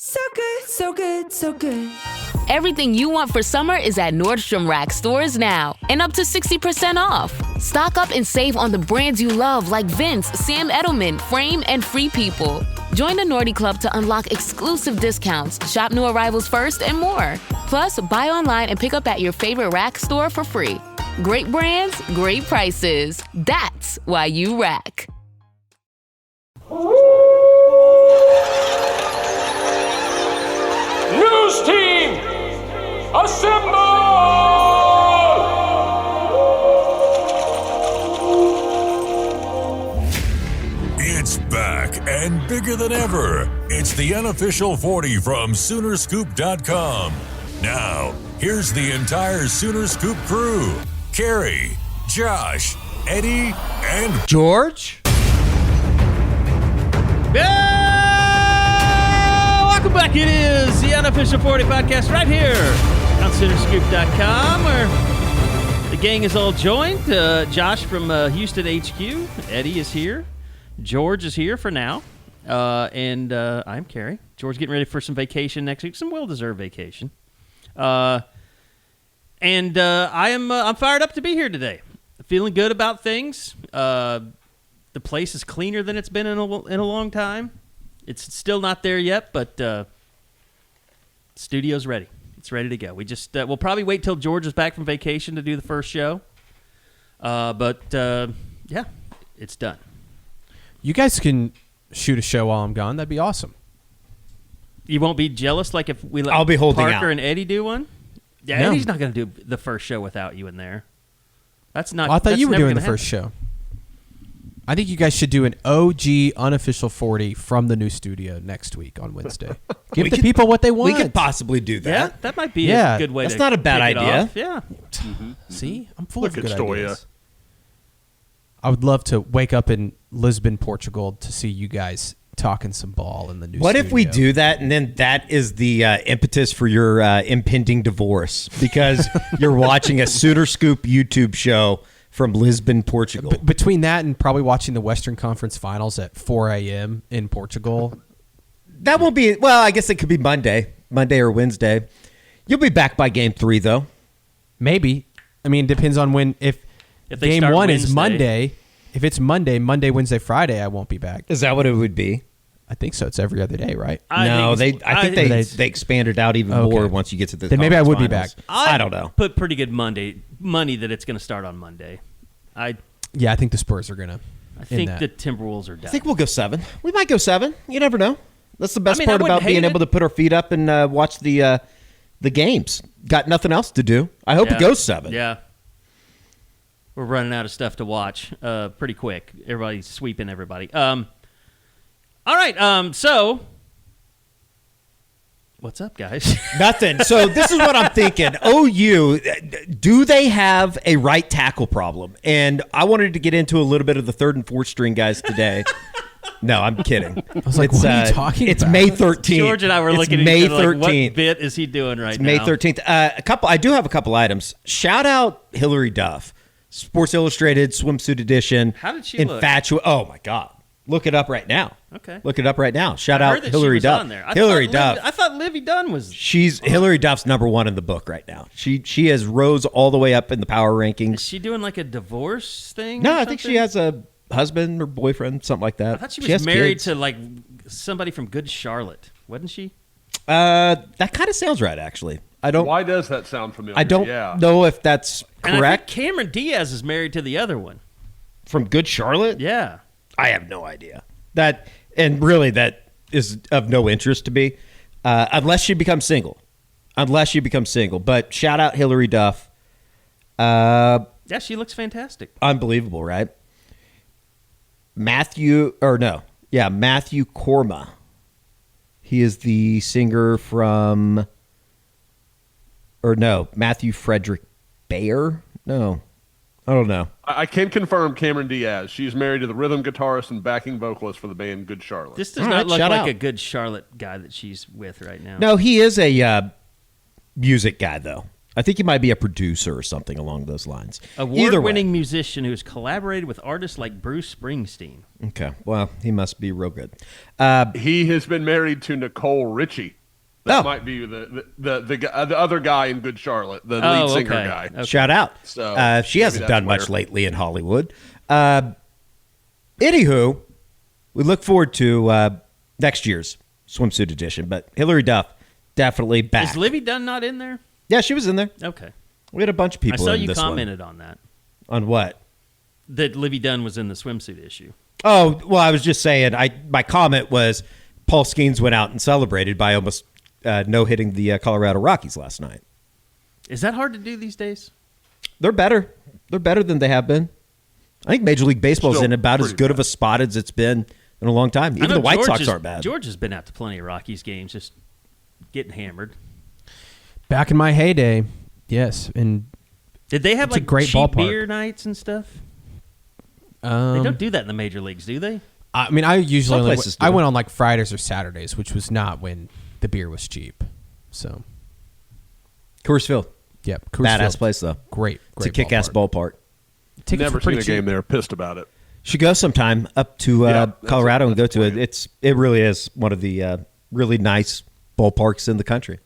So good, so good, so good. Everything you want for summer is at Nordstrom Rack stores now and up to 60% off. Stock up and save on the brands you love like Vince, Sam Edelman, Frame, and Free People. Join the Nordy Club to unlock exclusive discounts, shop new arrivals first, and more. Plus, buy online and pick up at your favorite Rack store for free. Great brands, great prices. That's why you Rack. News team, assemble! It's back and bigger than ever. It's the Unofficial 40 from Soonerscoop.com. Now, here's the entire Sooner Scoop crew. Carey, Josh, Eddie, and George. Welcome back. It is the Unofficial 40 podcast right here on Soonerscoop.com, where the gang is all joined. Josh from Houston HQ. Eddie is here. George is here for now. And I'm Carey. George getting ready for some vacation next week, some well-deserved vacation. I'm fired up to be here today. Feeling good about things. The place is cleaner than it's been in a long time. It's still not there yet, but studio's ready. It's ready to go. We just we'll probably wait till George is back from vacation to do the first show. Yeah, it's done. You guys can shoot a show while I'm gone. That'd be awesome. You won't be jealous like if we let I'll be holding Parker out. and Eddie do one? Yeah, No. Eddie's not going to do the first show without you in there. That's not. Well, I thought that's you were never doing the gonna first show. I think you guys should do an OG Unofficial 40 from the new studio next week on Wednesday. Give the people what they want. We could possibly do happen. Yeah, that. that might be Yeah, a good way that's to not a bad kick it idea. off. Yeah. See? I'm full Look of at good Stoya. ideas. I would love to wake up in Lisbon, Portugal to see you guys talking some ball in the new What studio. if we do that and then that is the impetus for your impending divorce because you're watching a Sooner Scoop YouTube show from Lisbon, Portugal? Between that and probably watching the Western Conference Finals at 4 a.m. in Portugal. That won't be, well, I guess it could be Monday or Wednesday. You'll be back by game 3, though. Maybe. I mean, it depends on when. If they game start 1 is Wednesday. Monday, if it's Monday, Wednesday, Friday, I won't be back. Is that what it would be? I think so. It's every other day, right? I think they expanded out even Okay. more once you get to the Then maybe I would be conference back. finals. I don't know. Put pretty good money that it's going to start on Monday. I Yeah, I think the Spurs are gonna. think the Timberwolves are down. I think we'll go 7. We might go 7. You never know. That's the best I part wouldn't about being hate able it. to put our feet up and watch the games. Got nothing else to do. I hope it goes 7. Yeah. We're running out of stuff to watch pretty quick. Everybody's sweeping everybody. All right. So, what's up, guys? Nothing. So this is what I'm thinking. OU, do they have a right tackle problem? And I wanted to get into a little bit of the 3rd and 4th string guys today. No, I'm kidding. I was like, what are you talking It's about? May 13th. George and I were It's looking at May each other like, 13th. what bit is he doing right now? May 13th. I do have a couple items. Shout out Hillary Duff, Sports Illustrated swimsuit edition. How did she look? Oh my God! Look it up right now. Okay. Look it up right now. Shout I out heard that Hillary she was Duff. on there. Hillary Duff. I thought Livy Dunn was. Hillary Duff's number 1 in the book right now. She has rose all the way up in the power rankings. Is she doing like a divorce thing? No, or I think she something? has a husband or boyfriend, something like that. I thought she has was married kids. to like somebody from Good Charlotte, wasn't she? That kind of sounds right, actually. Why does that sound familiar? I don't Yeah. know if that's And I correct. think Cameron Diaz is married to the other one. From Good Charlotte? Yeah. I have no idea. That is of no interest to me, unless she becomes single. But shout out Hillary Duff. Yeah, she looks fantastic. Unbelievable, right? Matthew Korma. He is the singer from, Matthew Frederick Bayer? No, I don't know. I can confirm Cameron Diaz. She's married to the rhythm guitarist and backing vocalist for the band Good Charlotte. This does All not right, look shout like out. a Good Charlotte guy that she's with right now. No, he is a music guy, though. I think he might be a producer or something along those lines. Award-winning musician who's collaborated with artists like Bruce Springsteen. Okay, well, he must be real good. He has been married to Nicole Richie. That might be the other guy in Good Charlotte, the lead singer guy. Okay. Shout out. So she hasn't done much lately in Hollywood. Anywho, we look forward to next year's swimsuit edition, but Hillary Duff definitely back. Is Livy Dunn not in there? Yeah, she was in there. Okay. We had a bunch of people in this one. I saw you commented on that. On what? That Livy Dunn was in the swimsuit issue. Oh, well, I was just saying, my comment was Paul Skeens went out and celebrated by almost no-hitting the Colorado Rockies last night. Is that hard to do these days? They're better. They're better than they have been. I think Major League Baseball is in about as good of a spot as it's been in a long time. Even the White Sox aren't bad. George has been out to plenty of Rockies games, just getting hammered. Back in my heyday, yes. And did they have like great cheap ballpark. beer nights and stuff? They don't do that in the major leagues, do they? I mean, I usually Some places do. I went on like Fridays or Saturdays, which was not when the beer was cheap. So, Coors Field. Yep, Coors Badass Field. Place though. Great It's a kick-ass ballpark. Tickets Never were pretty seen a game cheap. there. Pissed about it. Should go sometime up to Colorado and go that's to it. It really is one of the really nice ballparks in the country.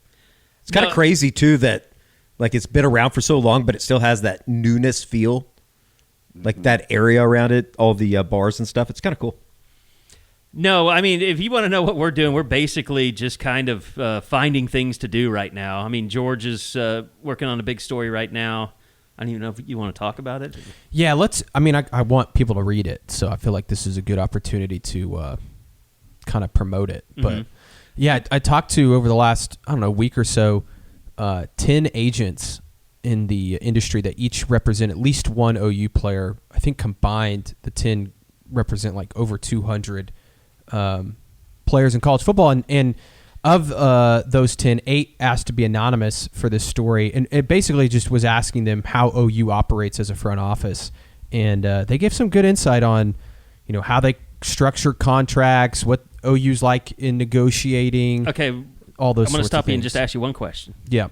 It's kind of crazy too that like it's been around for so long, but it still has that newness feel, like that area around it, all the bars and stuff. It's kind of cool. No, I mean, if you want to know what we're doing, we're basically just kind of finding things to do right now. I mean, George is working on a big story right now. I don't even know if you want to talk about it. Yeah, I want people to read it, so I feel like this is a good opportunity to kind of promote it. But yeah, I talked to over the last, week or so, 10 agents in the industry that each represent at least one OU player. I think combined, the 10 represent like over 200 players in college football. And of those 10, 8 asked to be anonymous for this story. And it basically just was asking them how OU operates as a front office. And they gave some good insight on, how they structure contracts, what OU's like in negotiating. Okay. All those I'm going to sorts stop of you and things. just ask you one question. Yeah.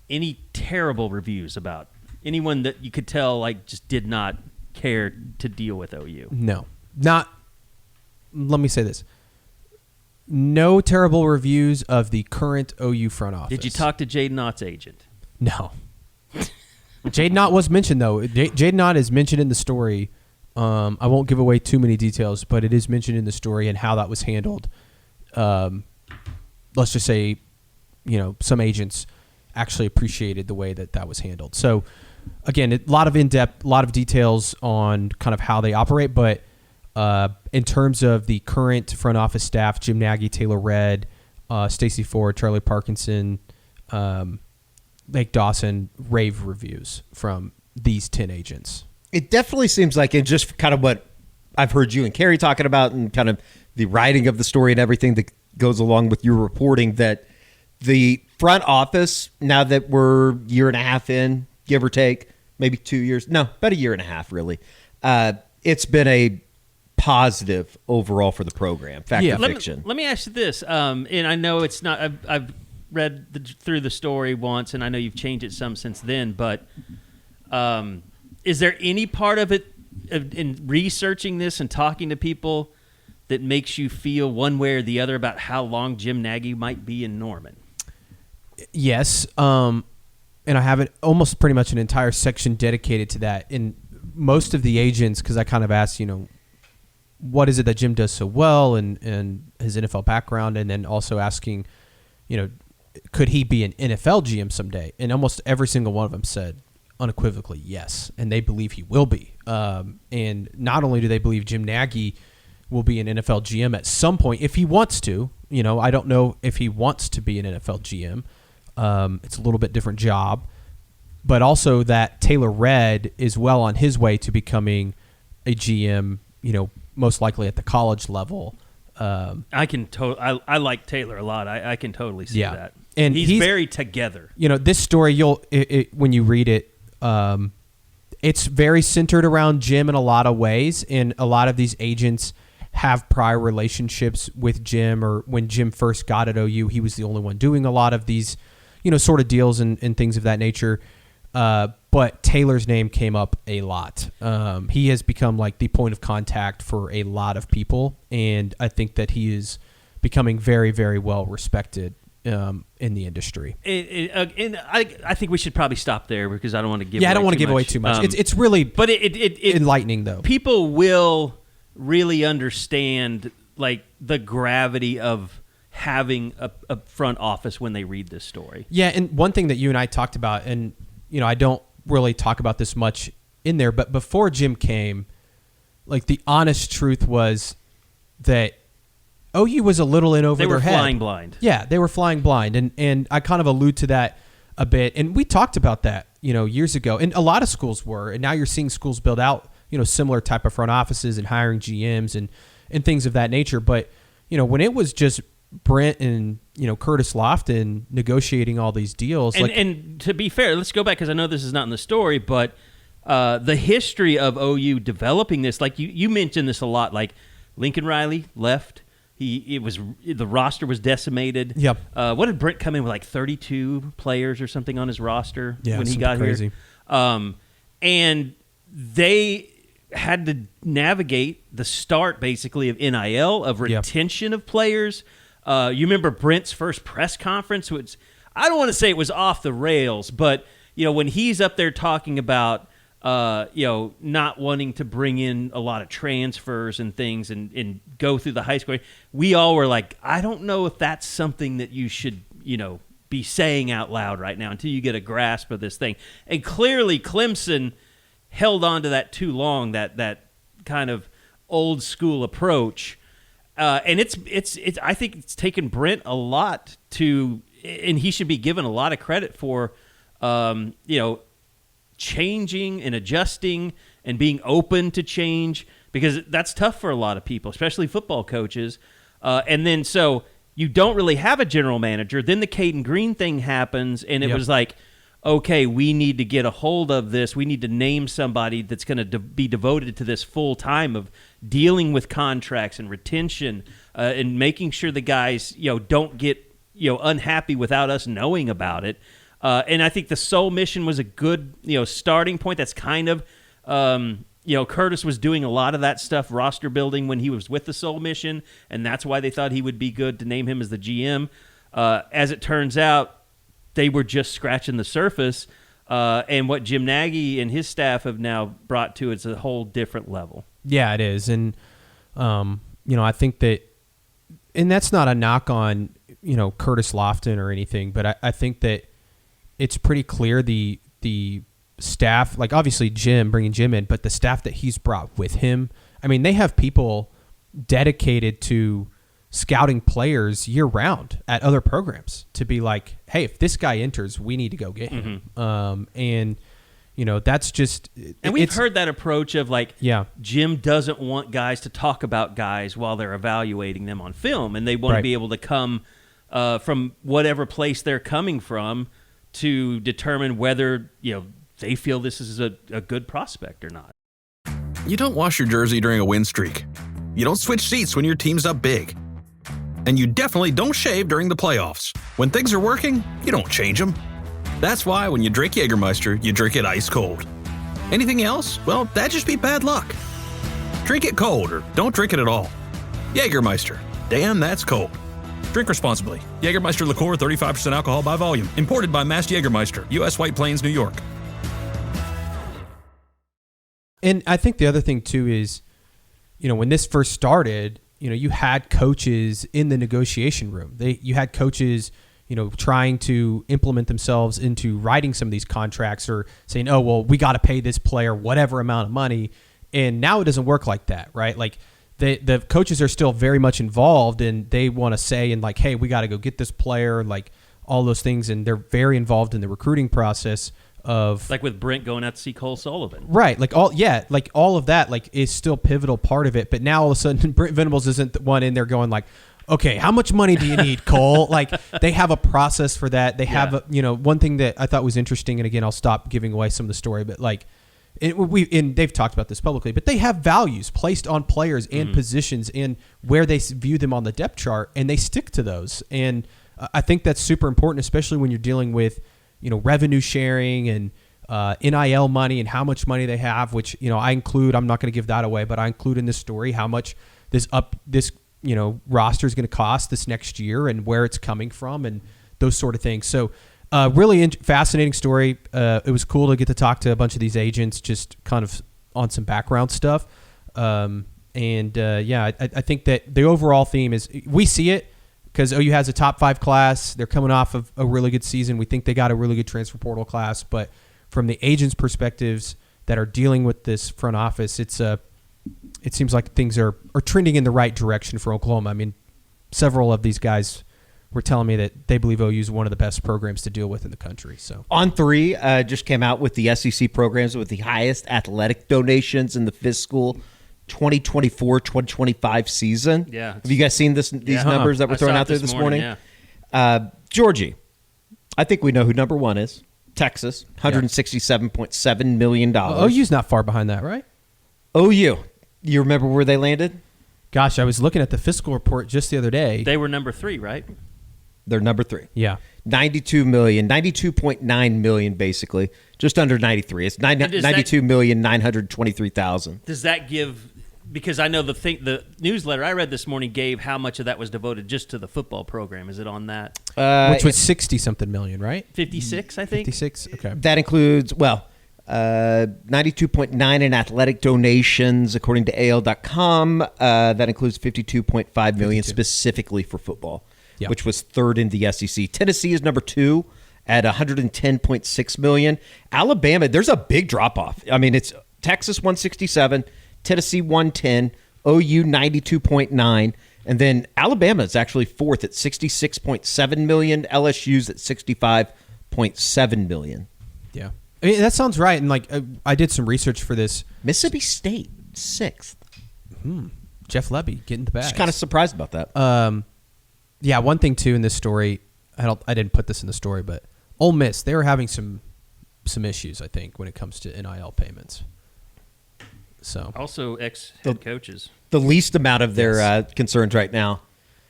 Any terrible reviews about anyone that you could tell like just did not care to deal with OU? No. Not. Let me say this. No terrible reviews of the current OU front office. Did you talk to Jaden Ott's agent? No. Jaden Ott was mentioned, though. Jaden Ott is mentioned in the story. I won't give away too many details, but it is mentioned in the story and how that was handled. Let's just say, some agents actually appreciated the way that was handled. So, again, a lot of in-depth, a lot of details on kind of how they operate, but in terms of the current front office staff, Jim Nagy, Taylor Redd, Stacey Ford, Charlie Parkinson, Lake Dawson, rave reviews from these 10 agents. It definitely seems like, and just kind of what I've heard you and Carey talking about and kind of the writing of the story and everything that goes along with your reporting, that the front office, now that we're year and a half in, give or take, maybe 2 years, no, about a year and a half really, it's been a positive overall for the program. Fact or fiction. Let me ask you this, and I know it's not. I've read through the story once, and I know you've changed it some since then. But is there any part of it, in researching this and talking to people, that makes you feel one way or the other about how long Jim Nagy might be in Norman? Yes, and I have almost pretty much an entire section dedicated to that. And most of the agents, because I kind of asked, what is it that Jim does so well and his NFL background, and then also asking, could he be an NFL GM someday? And almost every single one of them said unequivocally yes, and they believe he will be. And not only do they believe Jim Nagy will be an NFL GM at some point if he wants to. I don't know if he wants to be an NFL GM. It's a little bit different job. But also that Taylor Redd is well on his way to becoming a GM, most likely at the college level. I like Taylor a lot. I can totally see that. And he's very together. This story, when you read it, it's very centered around Jim in a lot of ways, and a lot of these agents have prior relationships with Jim, or when Jim first got at OU, he was the only one doing a lot of these, sort of deals and things of that nature. But Taylor's name came up a lot. He has become like the point of contact for a lot of people, and I think that he is becoming very, very well respected in the industry. And I think we should probably stop there because I don't want to give. Yeah, I don't want to give away too much. It's really, but it enlightening though. People will really understand like the gravity of having a front office when they read this story. Yeah, and one thing that you and I talked about, and I don't really talk about this much in there, but before Jim came, like the honest truth was that OU was a little in over their head. They were flying blind. Yeah, they were flying blind, and I kind of allude to that a bit, and we talked about that, years ago, and a lot of schools were, and now you're seeing schools build out, similar type of front offices and hiring GMs and things of that nature, but when it was just Brent and Curtis Lofton negotiating all these deals, and to be fair, let's go back because I know this is not in the story, but the history of OU developing this, like you mentioned this a lot, like Lincoln Riley left. The roster was decimated. Yep. What did Brent come in with, like 32 players or something on his roster when he got crazy. Here? And they had to navigate the start basically of NIL, of retention of players. You remember Brent's first press conference, which I don't want to say it was off the rails, but when he's up there talking about not wanting to bring in a lot of transfers and things and go through the high school, we all were like, I don't know if that's something that you should be saying out loud right now until you get a grasp of this thing. And clearly Clemson held on to that too long, that kind of old school approach. And it's I think it's taken Brent a lot to, and he should be given a lot of credit for, changing and adjusting and being open to change, because that's tough for a lot of people, especially football coaches. And then so you don't really have a general manager. Then the Caden Green thing happens, and it was like, okay, we need to get a hold of this. We need to name somebody that's going to be devoted to this full time of dealing with contracts and retention and making sure the guys, don't get, unhappy without us knowing about it. And I think the Soul Mission was a good, starting point. That's kind of, Curtis was doing a lot of that stuff, roster building, when he was with the Soul Mission, and that's why they thought he would be good to name him as the GM. As it turns out, they were just scratching the surface, and what Jim Nagy and his staff have now brought to it's a whole different level. Yeah, it is, and I think that, and that's not a knock on Curtis Lofton or anything, but I think that it's pretty clear the staff, like obviously bringing Jim in, but the staff that he's brought with him, I mean, they have people dedicated to scouting players year round at other programs to be like, hey, if this guy enters, we need to go get him. And that's just, and we've heard that approach of like, yeah, Jim doesn't want guys to talk about guys while they're evaluating them on film, and they want to be able to come from whatever place they're coming from to determine whether they feel this is a good prospect or not. You don't wash your jersey during a win streak. You don't switch seats when your team's up big. And you definitely don't shave during the playoffs. When things are working, you don't change them. That's why when you drink Jägermeister, you drink it ice cold. Anything else? Well, that'd just be bad luck. Drink it cold or don't drink it at all. Jägermeister. Damn, that's cold. Drink responsibly. Jägermeister liqueur, 35% alcohol by volume. Imported by Mast Jägermeister, U.S. White Plains, New York. And I think the other thing, too, is, when this first started, you had coaches in the negotiation room. You had coaches, trying to implement themselves into writing some of these contracts or saying, oh, well, we got to pay this player whatever amount of money. And now it doesn't work like that, right? Like, the coaches are still very much involved, and they want to say, and like, hey, we got to go get this player, like all those things. And they're very involved in the recruiting process of, like with Brent going out to see Cole Sullivan. Right. Like all of that, like, is still pivotal part of it. But now all of a sudden Brent Venables isn't the one in there going like, okay, how much money do you need, Cole? Like, they have a process for that. They have, one thing that I thought was interesting, and again, I'll stop giving away some of the story, but like, and they've talked about this publicly, but they have values placed on players and positions and where they view them on the depth chart, and they stick to those. And I think that's super important, especially when you're dealing with, revenue sharing and NIL money and how much money they have, which, I include. I'm not going to give that away, but I include in this story how much this roster is going to cost this next year and where it's coming from and those sort of things. So really fascinating story. It was cool to get to talk to a bunch of these agents just kind of on some background stuff. I think that the overall theme is we see it because OU has a top 5 class. They're coming off of a really good season. We think they got a really good transfer portal class, but from the agents' perspectives that are dealing with this front office, it seems like things are trending in the right direction for Oklahoma. I mean, several of these guys were telling me that they believe OU is one of the best programs to deal with in the country. So On3 just came out with the SEC programs with the highest athletic donations in the fiscal 2024-2025 season. Yeah. Have you guys seen these numbers that were thrown out there this morning? Yeah. Georgie, I think we know who number 1 is. Texas, $167.7 million. OU's not far behind that, right? OU, you remember where they landed? Gosh, I was looking at the fiscal report just the other day. They were number 3, right? They're number 3. Yeah. 92.9 million, basically. Just under 93. It's 92,923,000. Does that give? Because I know the newsletter I read this morning gave how much of that was devoted just to the football program. Is it on that? Which was 60-something million, right? 56, I think. 56. Okay. That includes 92.9 in athletic donations, according to AL.com. That includes 52.5 million specifically for football, which was 3rd in the SEC. Tennessee is number 2 at 110.6 million. Alabama, there's a big drop off. I mean, it's Texas 167, Tennessee 110, OU 92.9, and then Alabama is actually 4th at 66.7 million. LSU's at 65.7 million. Yeah. I mean, that sounds right. And I did some research for this. Mississippi State 6th. Jeff Lebby getting the bag. Just kind of surprised about that. Yeah, one thing too in this story, I didn't put this in the story, but Ole Miss, they were having some issues, I think, when it comes to NIL payments. So Also ex-head coaches. The least amount of their concerns right now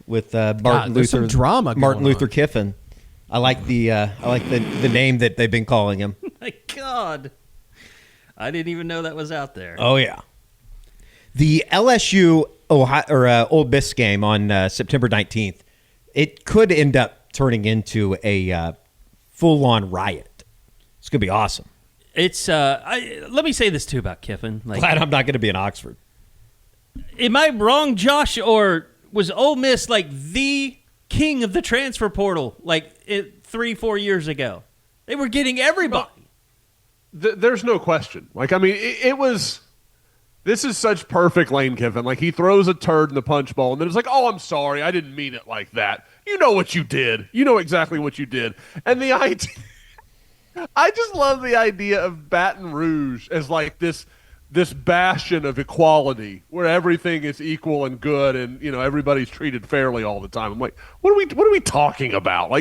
with Martin Luther Kiffin. I like the name that they've been calling him. My God, I didn't even know that was out there. Oh yeah, the LSU Ole Miss game on September 19th. It could end up turning into a full-on riot. It's gonna be awesome. It's let me say this too about Kiffin. Glad I'm not going to be in Oxford. Am I wrong, Josh, or was Ole Miss the king of the transfer portal 3-4 years ago? They were getting everybody. There's no question. It was. This is such perfect Lane Kiffin. He throws a turd in the punch bowl, and then it's oh, I'm sorry, I didn't mean it like that. You know what you did. You know exactly what you did. And the idea. I just love the idea of Baton Rouge as this bastion of equality where everything is equal and good and everybody's treated fairly all the time. I'm what are we talking about?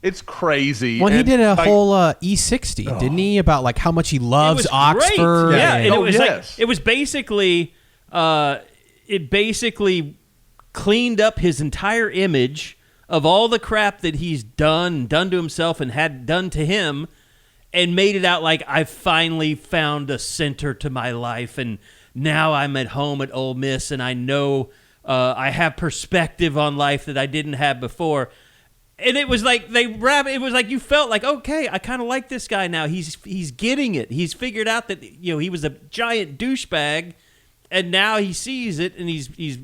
It's crazy. Well, he did a whole E60, didn't he? About how much he loves Oxford. Yeah, and it was yes. It was basically it basically cleaned up his entire image of all the crap that he's done to himself and had done to him, and made it out like I finally found a center to my life, and now I'm at home at Ole Miss, and I know I have perspective on life that I didn't have before. And it was it was you felt okay, I kind of like this guy now. He's getting it. He's figured out that he was a giant douchebag, and now he sees it, and he's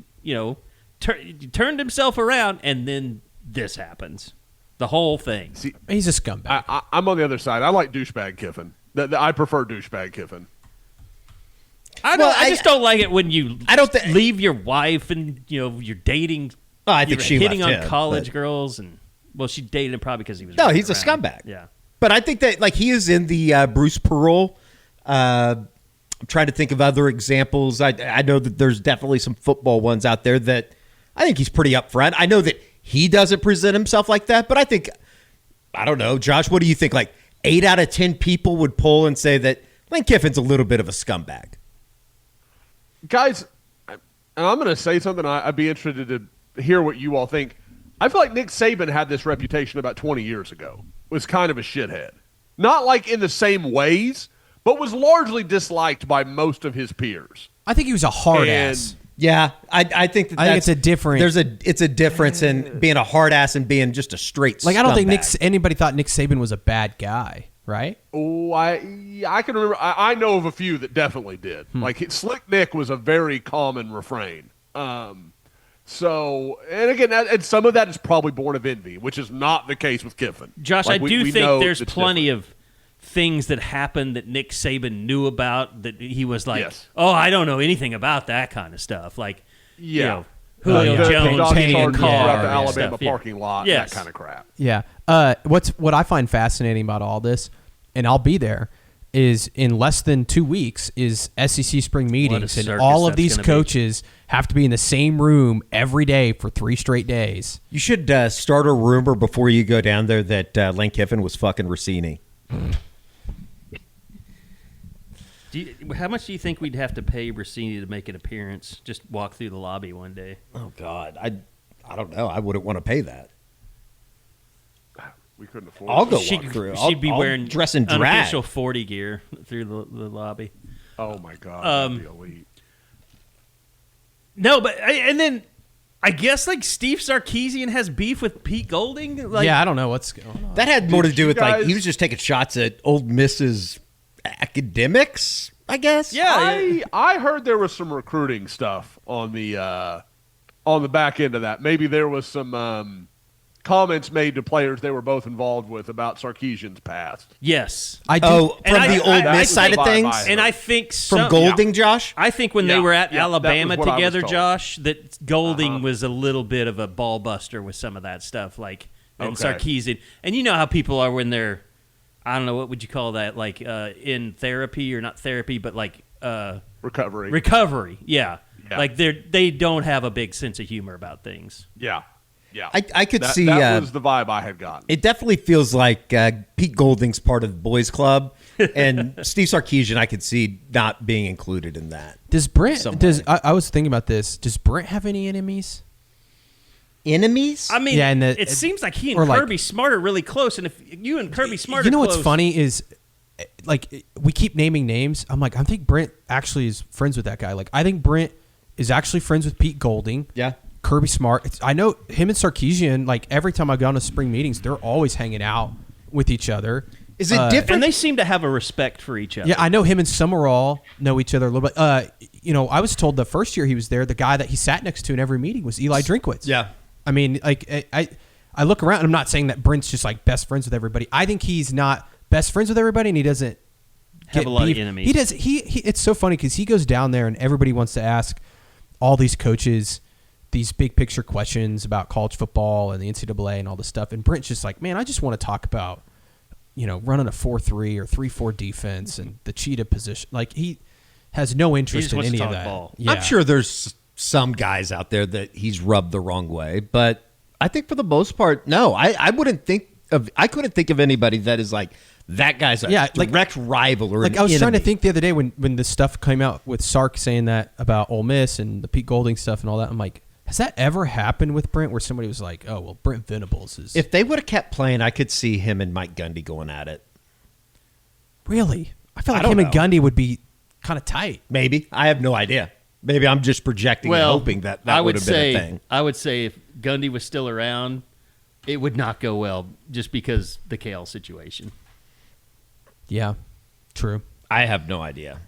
turned himself around, and then this happens. The whole thing. See, he's a scumbag. I'm on the other side. I like douchebag Kiffin. I prefer douchebag Kiffin. I just don't like it when you leave your wife and you're dating. Oh, I think she hitting left on college girls, and she dated him probably because he was. No, he's around. A scumbag. Yeah, but I think that he is in the Bruce Pearl. I'm trying to think of other examples. I know that there's definitely some football ones out there that I think he's pretty upfront. I know that he doesn't present himself like that, but I don't know, Josh, what do you think? 8 out of 10 people would poll and say that Lane Kiffin's a little bit of a scumbag. Guys, and I'm going to say something. I'd be interested to hear what you all think. I feel like Nick Saban had this reputation about 20 years ago. Was kind of a shithead. Not like in the same ways, but was largely disliked by most of his peers. I think he was a hard ass. Yeah, I think I think it's a different. It's a difference in being a hard ass and being just a straight. Like I don't think scumbag. anybody thought Nick Saban was a bad guy, right? Oh, I can remember. I know of a few that definitely did. Like Slick Nick was a very common refrain. So, and again, and some of that is probably born of envy, which is not the case with Kiffin. Josh, Like, I we do think know there's it's plenty different. of things that happened that Nick Saban knew about that he was like, Yes. oh, I don't know anything about that kind of stuff. Like, Yeah. you know, Julio The Jones dog painting a charges car throughout the and Alabama stuff. Yeah. parking lot, Yes. that kind of crap. Yeah. What I find fascinating about all this, and I'll be there, is in less than 2 weeks is SEC spring meetings, and circus all of that's these gonna be. coaches have to be in the same room every day for 3 straight days. You should start a rumor before you go down there that Lane Kiffin was fucking Rossini. How much do you think we'd have to pay Rossini to make an appearance? Just walk through the lobby one day. Oh God, I don't know. I wouldn't want to pay that. We couldn't afford I'll it. go She'd walk through. She'd be I'll wearing dress in drag. unofficial 40 gear through the lobby. Oh, my God. That'd be elite. No, but and then I guess like Steve Sarkisian has beef with Pete Golding. Like, Yeah, I don't know what's going on. That had more to do you with like guys- he was just taking shots at old Mrs. Academics, I guess. yeah. I heard there was some recruiting stuff on the back end of that. Maybe there was some comments made to players they were both involved with about Sarkisian's past. Yes. I do. Oh, And from I- the old I- Miss side of I- things, I- And I think from Golding, Josh. I think when they Yeah, were at yeah, that Alabama was what I was together, told. Josh, that Golding was a little bit of a ball buster with some of that stuff, like and Okay. Sarkisian. And you know how people are when they're, I don't know, what would you call that? Like in therapy or not therapy, but like Recovery. recovery. Yeah. Yeah. Like they don't have a big sense of humor about things. Yeah. Yeah. I could that, see. That was the vibe I had gotten. It definitely feels like Pete Golding's part of the boys' club, and Steve Sarkisian I could see not being included in that. Does Brent? Some Does way. I was thinking about this? Does Brent have any enemies? Enemies? I mean, Yeah, and it seems like he or and like- Kirby Smart are really close. And if you and Kirby Smart You know are what's close, funny is, like, we keep naming names. I'm like, I think Brent actually is friends with that guy. Like, I think Brent is actually friends with Pete Golding. Yeah. Kirby Smart. I know him and Sarkisian. Like every time I go to spring meetings, they're always hanging out with each other. Is it different? and they seem to have a respect for each other. Yeah, I know him and Summerall know each other a little bit. You know, I was told the first year he was there, the guy that he sat next to in every meeting was Eli Drinkwitz. Yeah. I mean, like I look around, and I'm not saying that Brent's just like best friends with everybody. I think he's not best friends with everybody, and he doesn't Have get a lot of beef. enemies. He does. He it's so funny because he goes down there, and everybody wants to ask all these coaches these big picture questions about college football and the NCAA and all this stuff. And Brent's just like, man, I just want to talk about, you know, running a 4-3 or 3-4 defense and the cheetah position. Like he has no interest just in wants to any of talk that. ball. Yeah. I'm sure there's some guys out there that he's rubbed the wrong way, but I think for the most part, no. I couldn't think of anybody that is like that guy's a direct rival or like an I was trying to enemy. think the other day when this stuff came out with Sark saying that about Ole Miss and the Pete Golding stuff and all that. I'm like, has that ever happened with Brent where somebody was like, oh, well, Brent Venables is If they would have kept playing, I could see him and Mike Gundy going at it. really? I feel I like don't him and know. Gundy would be kind of tight. Maybe. I have no idea. Maybe I'm just projecting and hoping that I would would have been say, a thing. I would say if Gundy was still around, it would not go well just because the Kale situation. Yeah, true. I have no idea.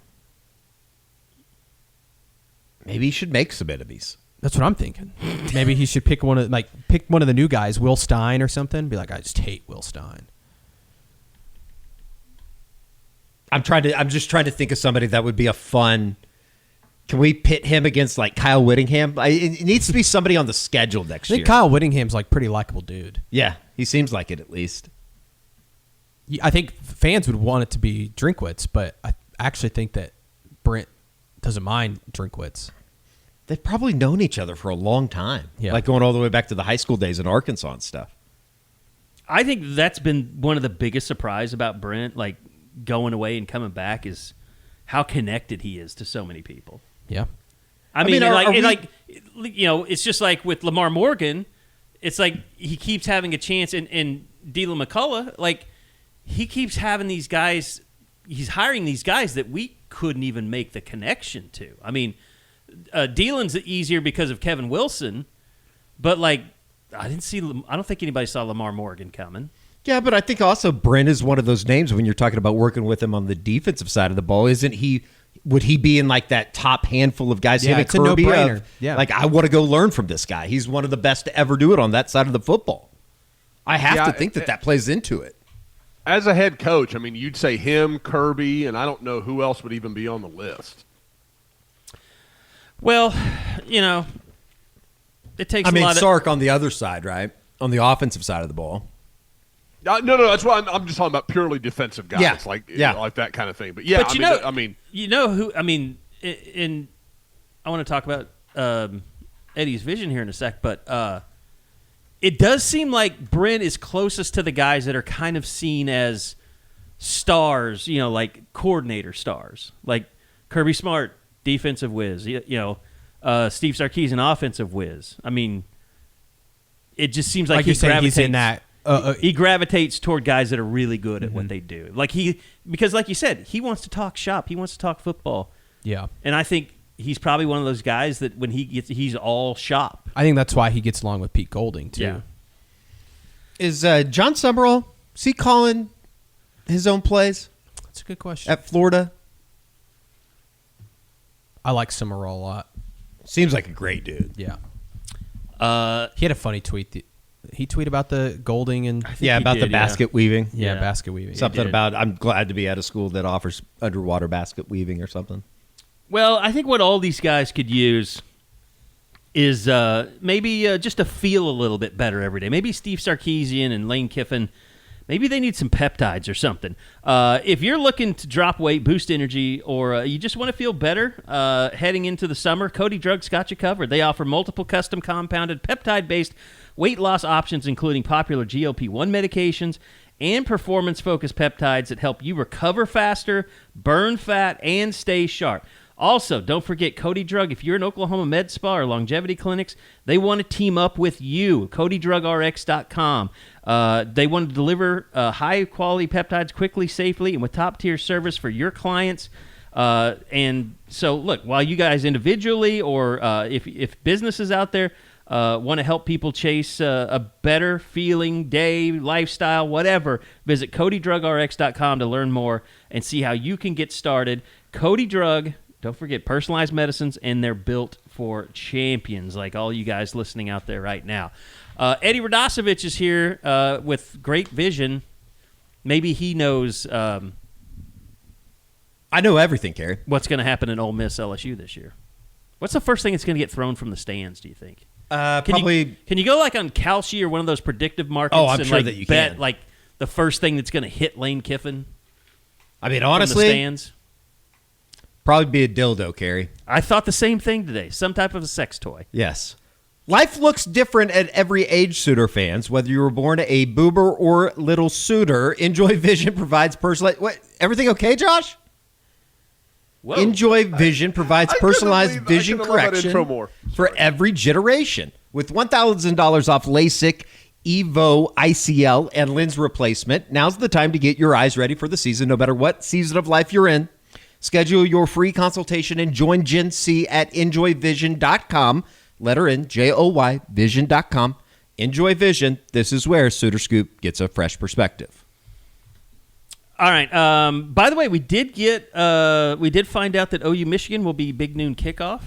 Maybe he should make some enemies. That's what I'm thinking. Maybe he should pick one of the new guys, Will Stein or something. Be like, I just hate Will Stein. I'm just trying to think of somebody that would be a fun. Can we pit him against like Kyle Whittingham? It needs to be somebody on the schedule next I think year. Kyle Whittingham's like pretty likable dude. Yeah, he seems like it at least. I think fans would want it to be Drinkwitz, but I actually think that Brent doesn't mind Drinkwitz. They've probably known each other for a long time. Yeah. Like going all the way back to the high school days in Arkansas and stuff. I think that's been one of the biggest surprise about Brent, like going away and coming back, is how connected he is to so many people. Yeah. I mean, mean, are we- you know, it's just like with Lamar Morgan. it's like he keeps having a chance. And Dylan McCullough, like he keeps having these guys. He's hiring these guys that we couldn't even make the connection to. I mean, Dylan's easier because of Kevin Wilson, but like I don't think anybody saw Lamar Morgan coming. Yeah, but I think also Brent is one of those names when you're talking about working with him on the defensive side of the ball. Isn't he? Would he be in like that top handful of guys? Yeah, it's a Kirby no-brainer. Yeah. Like I want to go learn from this guy. He's one of the best to ever do it on that side of the football. I have to think that plays into it. As a head coach, I mean, you'd say him, Kirby, and I don't know who else would even be on the list. Well, it takes. Sark on the other side, right? On the offensive side of the ball. No, that's why I'm just talking about purely defensive guys, like that kind of thing. But yeah, but I mean, I want to talk about Eddie's vision here in a sec, but it does seem like Brent is closest to the guys that are kind of seen as stars, like coordinator stars, like Kirby Smart, defensive whiz, Steve Sarkisian, offensive whiz. I mean, it just seems like he's in that. He gravitates toward guys that are really good at what they do. Because like you said, he wants to talk shop. He wants to talk football. Yeah. And I think he's probably one of those guys that when he's all shop. I think that's why he gets along with Pete Golding, too. Yeah. Is John Summerall, is he calling his own plays? That's a good question. At Florida? I like Summerall a lot. Seems like a great dude. Yeah. He had a funny tweet. He tweeted about the Golding and about the basket weaving. Yeah, basket weaving. Something about I'm glad to be at a school that offers underwater basket weaving or something. Well, I think what all these guys could use is maybe just to feel a little bit better every day. Maybe Steve Sarkisian and Lane Kiffin, maybe they need some peptides or something. If you're looking to drop weight, boost energy, or you just want to feel better heading into the summer, Cody Drugs got you covered. They offer multiple custom compounded peptide-based weight loss options, including popular GLP-1 medications and performance-focused peptides that help you recover faster, burn fat, and stay sharp. Also, don't forget Cody Drug. If you're in Oklahoma Med Spa or longevity clinics, they want to team up with you. CodyDrugRx.com. They want to deliver high-quality peptides quickly, safely, and with top-tier service for your clients. And so, look, while you guys individually or if businesses out there want to help people chase a better feeling day, lifestyle, whatever, visit CodyDrugRx.com to learn more and see how you can get started. Cody Drug. Don't forget personalized medicines, and they're built for champions like all you guys listening out there right now. Eddie Radosevich is here with great vision. Maybe he knows. I know everything, Carey. What's going to happen in Ole Miss LSU this year? What's the first thing that's going to get thrown from the stands, do you think? Probably. Can you go like on Kalshi or one of those predictive markets? Oh, I'm and sure like that you bet can. Like the first thing that's going to hit Lane Kiffin? I mean, From honestly, the stands? probably be a dildo, Carey. I thought the same thing today. Some type of a sex toy. Yes. Life looks different at every age, Suitor fans. Whether you were born a boober or little suitor, Enjoy Vision provides personalized... What? Everything okay, Josh? Whoa. Enjoy Vision provides personalized vision correction for every generation. With $1,000 off LASIK, Evo, ICL, and lens replacement, now's the time to get your eyes ready for the season, no matter what season of life you're in. Schedule your free consultation and join Gen C at enjoyvision.com. Letter N, Joy, vision.com. Enjoy Vision. This is where Suitor Scoop gets a fresh perspective. All right. By the way, we did find out that OU Michigan will be Big Noon kickoff.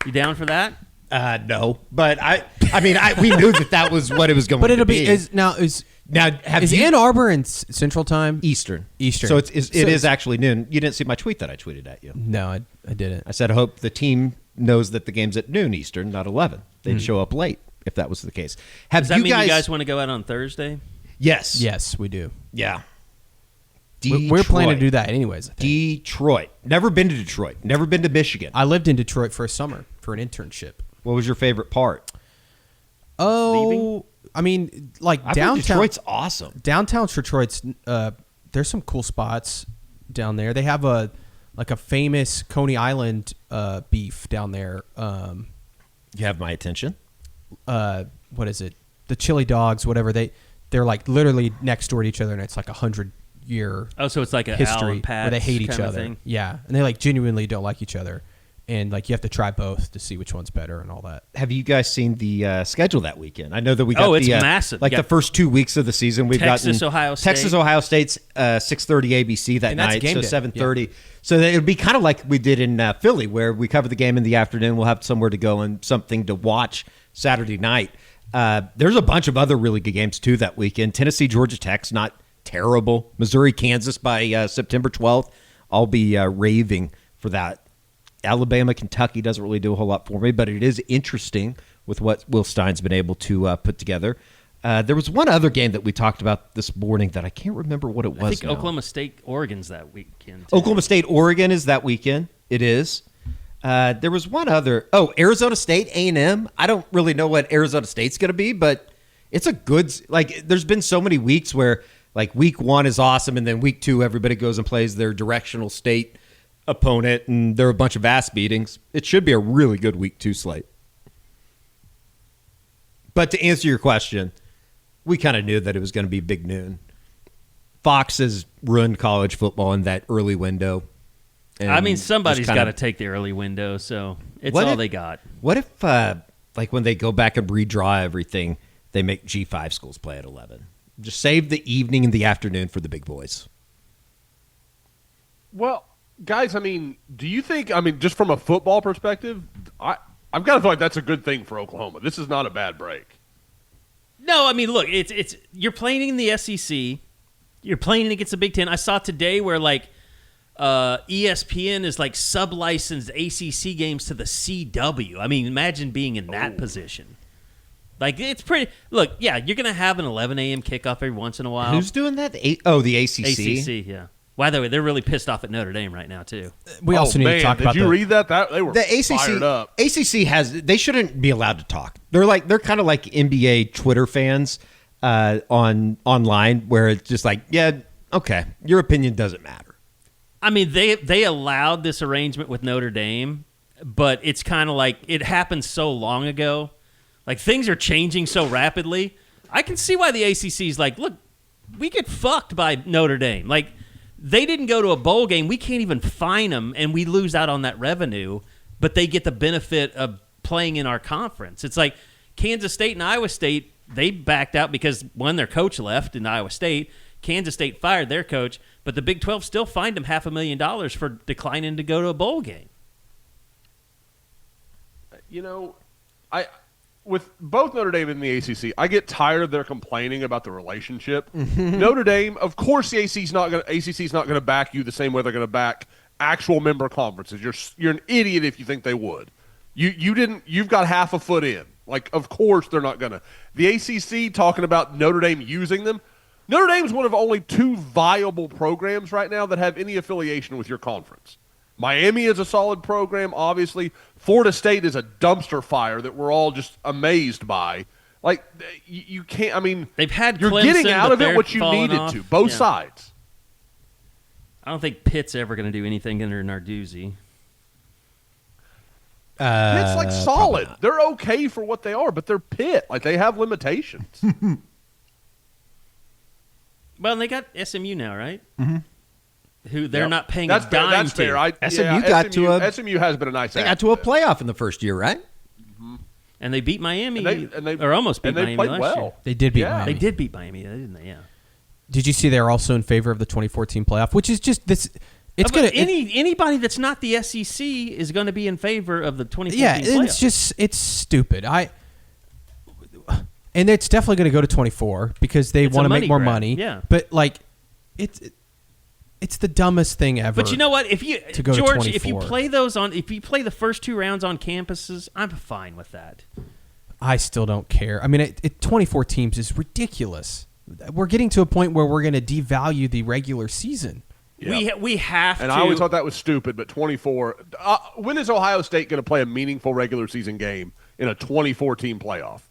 You down for that? No, but we knew that was what it was going to be. But it'll be is Ann Arbor in Central Time? Eastern. Eastern. So it is actually noon. You didn't see my tweet that I tweeted at you. No, I didn't. I said, I hope the team knows that the game's at noon Eastern, not 11. They'd show up late if that was the case. Does that mean you guys want to go out on Thursday? Yes. Yes, we do. Yeah. We're planning to do that anyways, I think. Detroit. Never been to Detroit. Never been to Michigan. I lived in Detroit for a summer for an internship. What was your favorite part? Oh, I mean, like downtown. Detroit's awesome. Downtown Detroit's, there's some cool spots down there. They have a famous Coney Island beef down there. You have my attention. what is it? The chili dogs, whatever they're like literally next door to each other, and it's like 100-year. Oh, so it's like a history Al and where they hate Pat's each kinda other. thing? Yeah, and they like genuinely don't like each other, and like you have to try both to see which one's better and all that. Have you guys seen the schedule that weekend? I know that we got it's massive. Like You the got first 2 weeks of the season, we've Texas, gotten Ohio State. Texas, Ohio State's 6:30 ABC that And that's night, game so day. 7:30. So it would be kind of like we did in Philly, where we cover the game in the afternoon. We'll have somewhere to go and something to watch Saturday night. There's a bunch of other really good games too that weekend. Tennessee, Georgia Tech's not terrible. Missouri, Kansas by September 12th. I'll be raving for that. Alabama, Kentucky doesn't really do a whole lot for me, but it is interesting with what Will Stein's been able to put together. There was one other game that we talked about this morning that I can't remember what it was. I think now. Oklahoma State, Oregon's that weekend. Too. Oklahoma State, Oregon is that weekend. It is. There was one other. Oh, Arizona State, A&M. I don't really know what Arizona State's going to be, but it's a good. Like, there's been so many weeks where, like, week 1 is awesome, and then week 2, everybody goes and plays their directional state opponent, and there are a bunch of ass beatings. It should be a really good week 2 slate. But to answer your question, we kind of knew that it was going to be big noon. Fox has ruined college football in that early window. I mean, And somebody's just kinda- got to take the early window, so it's What all if- they got. What if, like, when they go back and redraw everything, they make G5 schools play at 11? Just save the evening and the afternoon for the big boys. Well, guys, I mean, do you think? I mean, just from a football perspective, I've got to feel like that's a good thing for Oklahoma. This is not a bad break. No, I mean, look, it's you're playing in the SEC, you're playing against the Big Ten. I saw today where like ESPN is like sub-licensed ACC games to the CW. I mean, imagine being in that position. Like, it's pretty. Look, yeah, you're gonna have an 11 a.m. kickoff every once in a while. Who's doing that? The ACC. ACC, yeah. By the way, they're really pissed off at Notre Dame right now too. We also need to talk about Did you read that? They were The ACC. fired up. ACC they shouldn't be allowed to talk. They're kind of like NBA Twitter fans online, where it's just like, yeah, okay, your opinion doesn't matter. I mean, they allowed this arrangement with Notre Dame, but it's kind of like it happened so long ago. Like, things are changing so rapidly. I can see why the ACC's like, look, we get fucked by Notre Dame. Like, they didn't go to a bowl game. We can't even fine them, and we lose out on that revenue, but they get the benefit of playing in our conference. It's like Kansas State and Iowa State, they backed out because, one, their coach left in Iowa State. Kansas State fired their coach, but the Big 12 still fined them $500,000 for declining to go to a bowl game. You know, with both Notre Dame and the ACC, I get tired of their complaining about the relationship. Notre Dame, of course, the ACC's not going to back you the same way they're going to back actual member conferences. You're an idiot if you think they would. You've got half a foot in. Like, of course they're not going to. The ACC talking about Notre Dame using them. Notre Dame's one of only 2 viable programs right now that have any affiliation with your conference. Miami is a solid program, obviously. Florida State is a dumpster fire that we're all just amazed by. Like, you can't, I mean, They've had you're Clemson, getting out but of it they're what you falling needed off. to, both Yeah. sides. I don't think Pitt's ever going to do anything under Narduzzi. Pitt's like solid. They're okay for what they are, but they're Pitt. Like, they have limitations. Well, and they got SMU now, right? Mm-hmm. Who they're not paying That's a fair. dime That's to. fair. SMU has been a nice. They got to a playoff in the first year, right? And they beat Miami, and they or almost beat and they Miami played last well. year. They did beat Yeah. Miami. They did beat Miami, didn't they? Yeah. Did you see they're also in favor of the 2014 playoff, which is just this? It's But gonna anybody that's not the SEC is going to be in favor of the 2014 yeah. playoff. It's stupid. And it's definitely going to go to 24 because they It's a want to make money more grab, money. yeah. But like, it's the dumbest thing ever. But you know what? If you to go to George, if you 24. if you play the first 2 rounds on campuses, I'm fine with that. I still don't care. I mean, 24 teams is ridiculous. We're getting to a point where we're going to devalue the regular season. Yeah. We have And to. I always thought that was stupid, but 24. When is Ohio State going to play a meaningful regular season game in a 24-team playoff?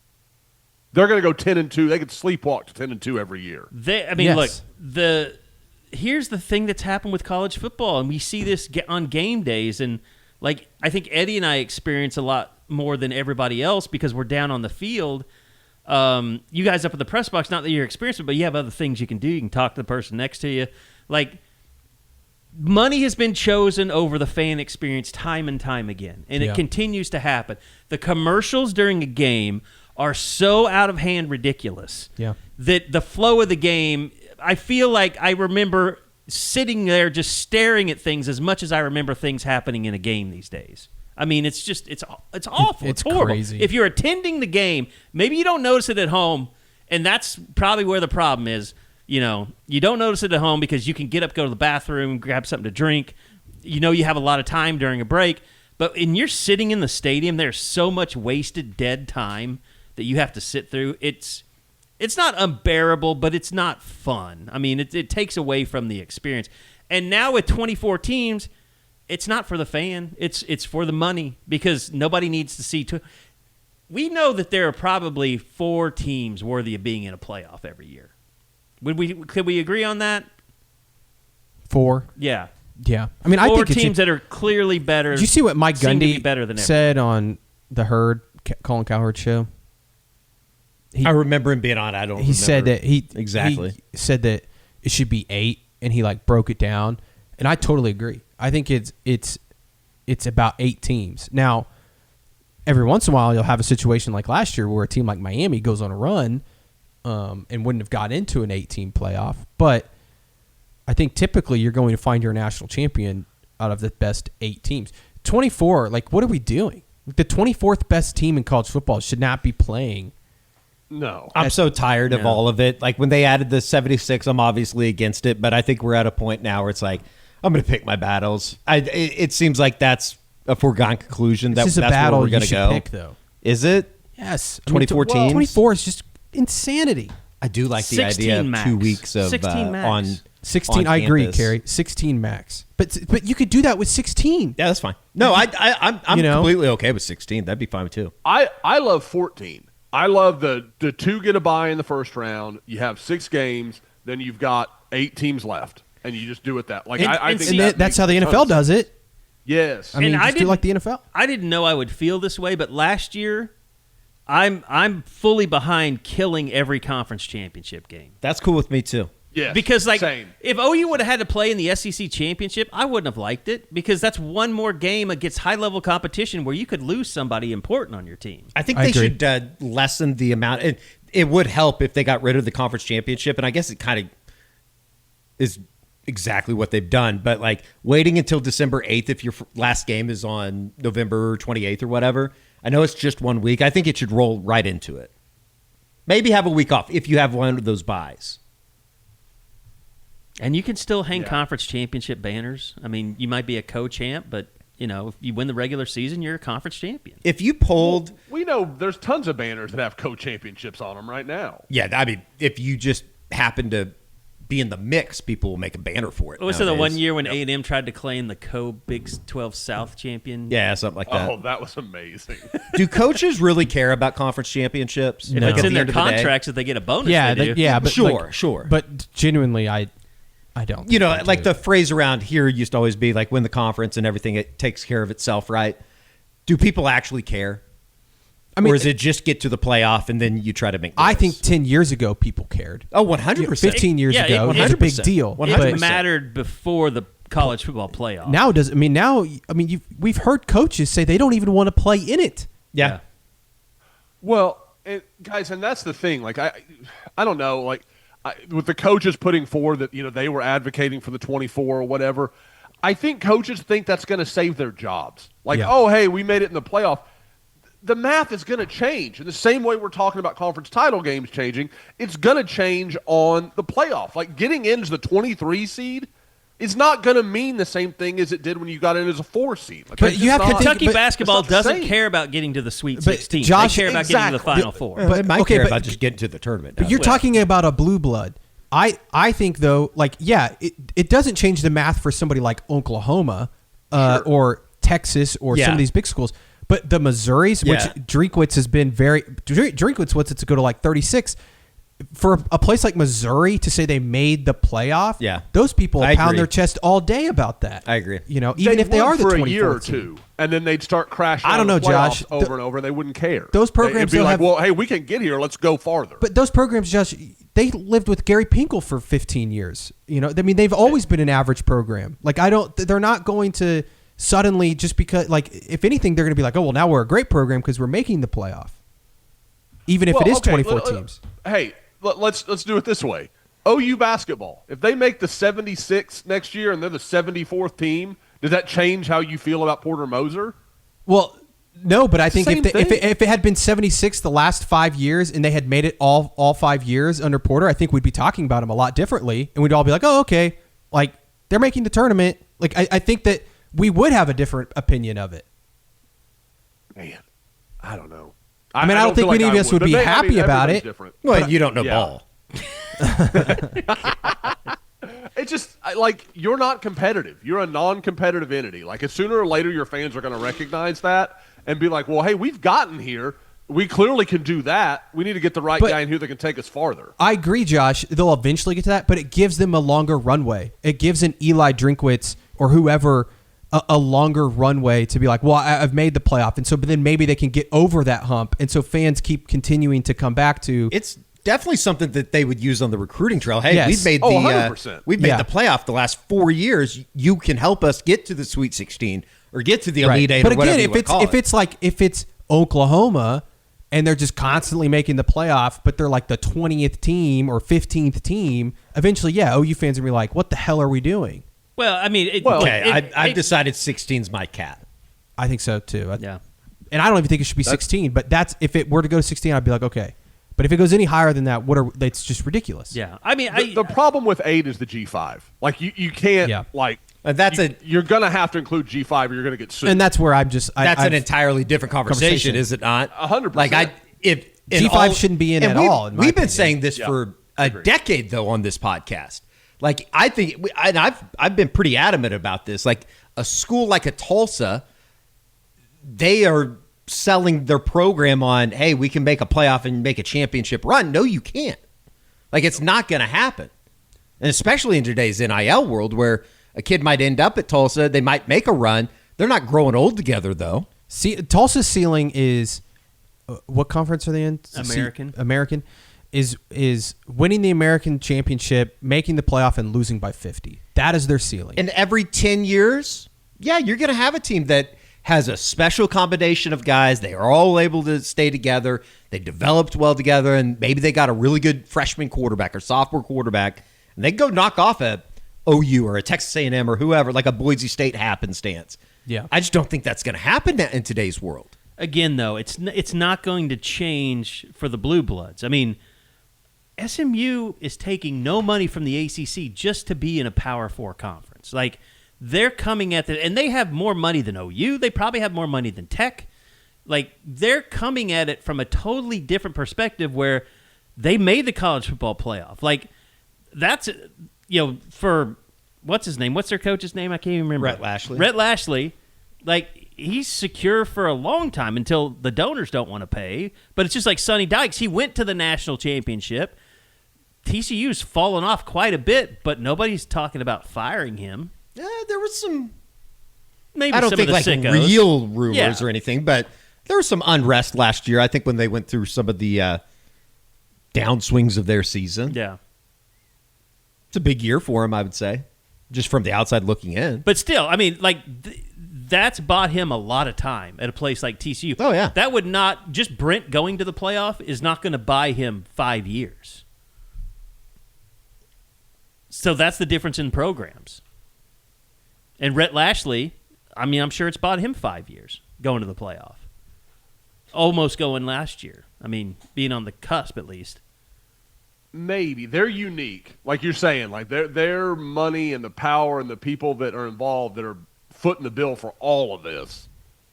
They're going to go 10-2. They could sleepwalk to 10-2 every year. Yes. Look, here's the thing that's happened with college football, and we see this on game days, and like I think Eddie and I experience a lot more than everybody else because we're down on the field. You guys up at the press box, not that you're experienced, but you have other things you can do. You can talk to the person next to you. Like, money has been chosen over the fan experience time and time again, and it continues to happen. The commercials during a game are so out of hand ridiculous that the flow of the game, I feel like I remember sitting there just staring at things as much as I remember things happening in a game these days. I mean, it's awful. It's horrible. Crazy. If you're attending the game, maybe you don't notice it at home, and that's probably where the problem is. You know, you don't notice it at home because you can get up, go to the bathroom, grab something to drink. You know you have a lot of time during a break. But when you're sitting in the stadium, there's so much wasted dead time that you have to sit through. It's not unbearable, but it's not fun. I mean, it takes away from the experience. And now with 24 teams, it's not for the fan. It's for the money because nobody needs to see. We know that there are probably 4 teams worthy of being in a playoff every year. Could we agree on that? 4? Yeah. Yeah. I mean, 4 I think teams that are clearly better. Did you see what Mike Gundy better than said on the Herd, Colin Cowherd show? I remember him being on. I don't. He said that he said that it should be 8, and he like broke it down, and I totally agree. I think it's about 8 teams. Now, every once in a while, you'll have a situation like last year where a team like Miami goes on a run, and wouldn't have got into an 8-team playoff. But I think typically you're going to find your national champion out of the best 8 teams. 24, like what are we doing? The 24th best team in college football should not be playing. No. I'm so tired of all of it. Like when they added the 76, I'm obviously against it, but I think we're at a point now where it's like, I'm going to pick my battles. It seems like that's a foregone conclusion. This is a that's battle where we're going you to should go. pick, though. Is it? Yes. 24 teams? 24 is just insanity. I do like the idea of 2 weeks of 16 max. on 16, on I agree, campus. Carey. 16 max. But you could do that with 16. Yeah, that's fine. No, I'm completely okay with 16. That'd be fine too. I love 14. I love the 2 get a bye in the first round. You have 6 games, then you've got 8 teams left, and you just do it that. Like I think that's how the NFL does it. Yes, I mean, And just do like the NFL. I didn't know I would feel this way, but last year, I'm fully behind killing every conference championship game. That's cool with me too. yes. Because like same. if OU would have had to play in the SEC championship, I wouldn't have liked it because that's one more game against high level competition where you could lose somebody important on your team. I think I they agree. should lessen the amount. It would help if they got rid of the conference championship, and I guess it kind of is exactly what they've done. But like waiting until December 8th if your last game is on November 28th or whatever. I know it's just 1 week. I think it should roll right into it. Maybe have a week off if you have one of those buys. And you can still hang conference championship banners. I mean, you might be a co-champ, but you know, if you win the regular season, you're a conference champion. If you polled, We know there's tons of banners that have co-championships on them right now. yeah, I mean, if you just happen to be in the mix, people will make a banner for it. Was it the nowadays. one year when A&M tried to claim the co-Big 12 South champion? Yeah, something like that. Oh, that was amazing. Do coaches really care about conference championships? If No. it's Like, at in the their end of the day? contracts that they get a bonus, Yeah, they do. but Sure, sure. But genuinely, I don't. You know, think like they the phrase around here used to always be like, win the conference and everything, it takes care of itself, right? Do people actually care? I mean, or is it just get to the playoff and then you try to make I noise? think 10 years ago, people cared. Oh, 100%. 15 years Yeah, ago, it- it was a big 100%. deal. 100%. It mattered before the college football playoff. Now does I mean we've heard coaches say they don't even want to play in it. Yeah. Well, guys, and that's the thing. Like, I don't know. Like, with the coaches putting forward that they were advocating for the 24 or whatever, I think coaches think that's going to save their jobs. Like, oh, hey, we made it in the playoff. The math is going to change in the same way we're talking about conference title games changing. It's going to change on the playoff. Like, getting in as the 23 seed is not going to mean the same thing as it did when you got in as a 4 seed. Like, But it's you just have to not- think- Kentucky but basketball it's not the doesn't same. care about getting to the Sweet But 16. Josh, they care about getting to the exactly. Final Four. Well, it might okay, care but- about just getting to the tournament. But you're talking about a blue blood. I think though, like it doesn't change the math for somebody like Oklahoma or Texas or some of these big schools. But the Missouris, which Drinkwitz has been Drinkwitz wants it to go to like 36. for a place like Missouri to say they made the playoff, those people I pound agree. their chest all day about that. I agree. You know, even if they would are the for 24th a year or team. two, and then they'd start crashing. I don't know, out of the playoffs Josh. over and over. They wouldn't care. Those programs It'd be don't like, have- well, hey, we can get here. Let's go farther. But those programs, Josh, they lived with Gary Pinkel for 15 years. You know, I mean, they've always been an average program. Like, they're not going to suddenly just because, like, if anything, they're going to be like, oh, well, now we're a great program because we're making the playoff, even if it is 24 teams. Hey, let's do it this way. OU basketball, if they make the 76 next year and they're the 74th team, does that change how you feel about Porter Moser? Well, no, but I think Same thing. if it had been 76 the last 5 years and they had made it all 5 years under Porter, I think we'd be talking about him a lot differently, and we'd all be like, oh, okay, like they're making the tournament. Like I think that we would have a different opinion of it. Man, I don't know. I mean, I don't think feel like many of us would but be happy about everybody's it. Different. Well, you don't know Yeah. ball. It's just like you're not competitive. You're a non-competitive entity. Like sooner or later, your fans are going to recognize that and be like, "Well, hey, we've gotten here. We clearly can do that. We need to get the right guy in here that can take us farther." I agree, Josh. They'll eventually get to that, but it gives them a longer runway. It gives an Eli Drinkwitz or whoever a longer runway to be like, well, I've made the playoff, and so but then maybe they can get over that hump, and so fans keep continuing to come back to. It's definitely something that they would use on the recruiting trail. Hey, Yes. we've made the 100%. we've made Yeah. the playoff the last 4 years. You can help us get to the Sweet 16 or get to the Elite Eight. But or whatever again, you wanna call it. if it's Oklahoma and they're just constantly making the playoff, but they're like the 20th team or 15th team, eventually, OU fans are gonna be like, what the hell are we doing? Well, I mean, I've decided 16's my cat. I think so too. Yeah. And I don't even think it should be 16, but that's if it were to go to 16, I'd be like, okay. But if it goes any higher than that, that's just ridiculous. Yeah. I mean, The problem with 8 is the G5. Like you can't like. That's you're gonna have to include G5 or you're gonna get sued. And that's where I'm just. That's an I've- entirely different conversation, Conversation. is it not? 100%. Like if in G5 shouldn't be in and at we've- all, in my We've been opinion. saying this for a decade though on this podcast. Like I think, and I've been pretty adamant about this. Like a school like a Tulsa, they are selling their program on, hey, we can make a playoff and make a championship run. No, you can't. Like it's not going to happen. And especially in today's NIL world where a kid might end up at Tulsa, they might make a run. They're not growing old together though. See, Tulsa's ceiling is what conference are they in? American. American is winning the American championship, making the playoff, and losing by 50. That is their ceiling. And every 10 years, you're going to have a team that has a special combination of guys. They are all able to stay together. They developed well together, and maybe they got a really good freshman quarterback or sophomore quarterback, and they go knock off a OU or a Texas A&M or whoever, like a Boise State happenstance. Yeah. I just don't think that's going to happen in today's world. Again, though, it's not going to change for the Blue Bloods. I mean, SMU is taking no money from the ACC just to be in a Power 4 conference. Like, they're coming at it, and they have more money than OU. They probably have more money than Tech. Like, they're coming at it from a totally different perspective where they made the college football playoff. Like, that's, for, what's his name? What's their coach's name? I can't even remember. Rhett Lashley. Rhett Lashley. Like, he's secure for a long time until the donors don't want to pay. But it's just like Sonny Dykes. He went to the national championship. TCU's fallen off quite a bit, but nobody's talking about firing him. Yeah, there was some. Maybe I don't some think of the like sickos. real rumors Yeah. or anything, but there was some unrest last year. I think when they went through some of the downswings of their season. Yeah. It's a big year for him, I would say, just from the outside looking in. But still, I mean, like, that's bought him a lot of time at a place like TCU. Oh, yeah. That would not, just Brent going to the playoff is not going to buy him 5 years. So that's the difference in programs. And Rhett Lashley, I mean, I'm sure it's bought him 5 years going to the playoff. Almost going last year. I mean, being on the cusp at least. Maybe they're unique, like you're saying. Like their money and the power and the people that are involved that are footing the bill for all of this.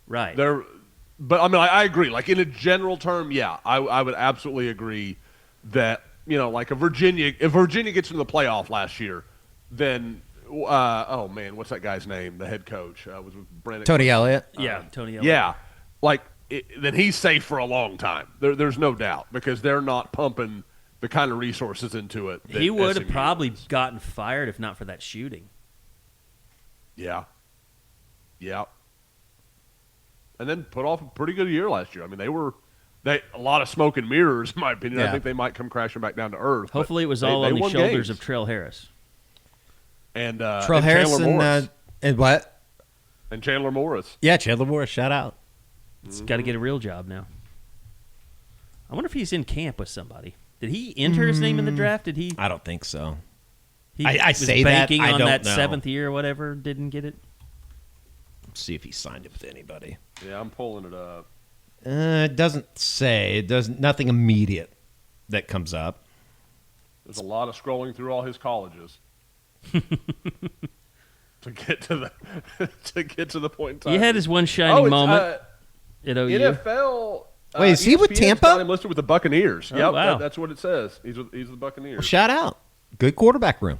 Right. But I mean, I agree. Like in a general term, yeah, I would absolutely agree that like if Virginia gets into the playoff last year, then oh man, what's that guy's name? The head coach was with Brent. Tony Elliott. Yeah, Tony Elliott. Yeah, like then he's safe for a long time. There's no doubt because they're not pumping the kind of resources into it. He would have SMU probably does. gotten fired if not for that shooting. Yeah. And then put off a pretty good year last year. I mean, they a lot of smoke and mirrors, in my opinion. Yeah. I think they might come crashing back down to earth. but Hopefully it was they all on the won shoulders games. of Trail Harris. And Trell and Harris Chandler Morris. and what? And Chandler Morris. Yeah, Chandler Morris. Shout out. He's got to get a real job now. I wonder if he's in camp with somebody. Did he enter his name in the draft? Did he? I don't think so. He I was say that, banking I on don't that know. 7th year or whatever. Didn't get it. See if he signed it with anybody. Yeah, I'm pulling it up. It doesn't say. It doesn't. Nothing immediate that comes up. There's a lot of scrolling through all his colleges to get to the point in time. He had his one shining moment at OU. NFL. Wait, is he with ESPN's Tampa? got him listed with the Buccaneers. Oh, Yep, wow. that's what it says. He's with the Buccaneers. Well, shout out. Good quarterback room.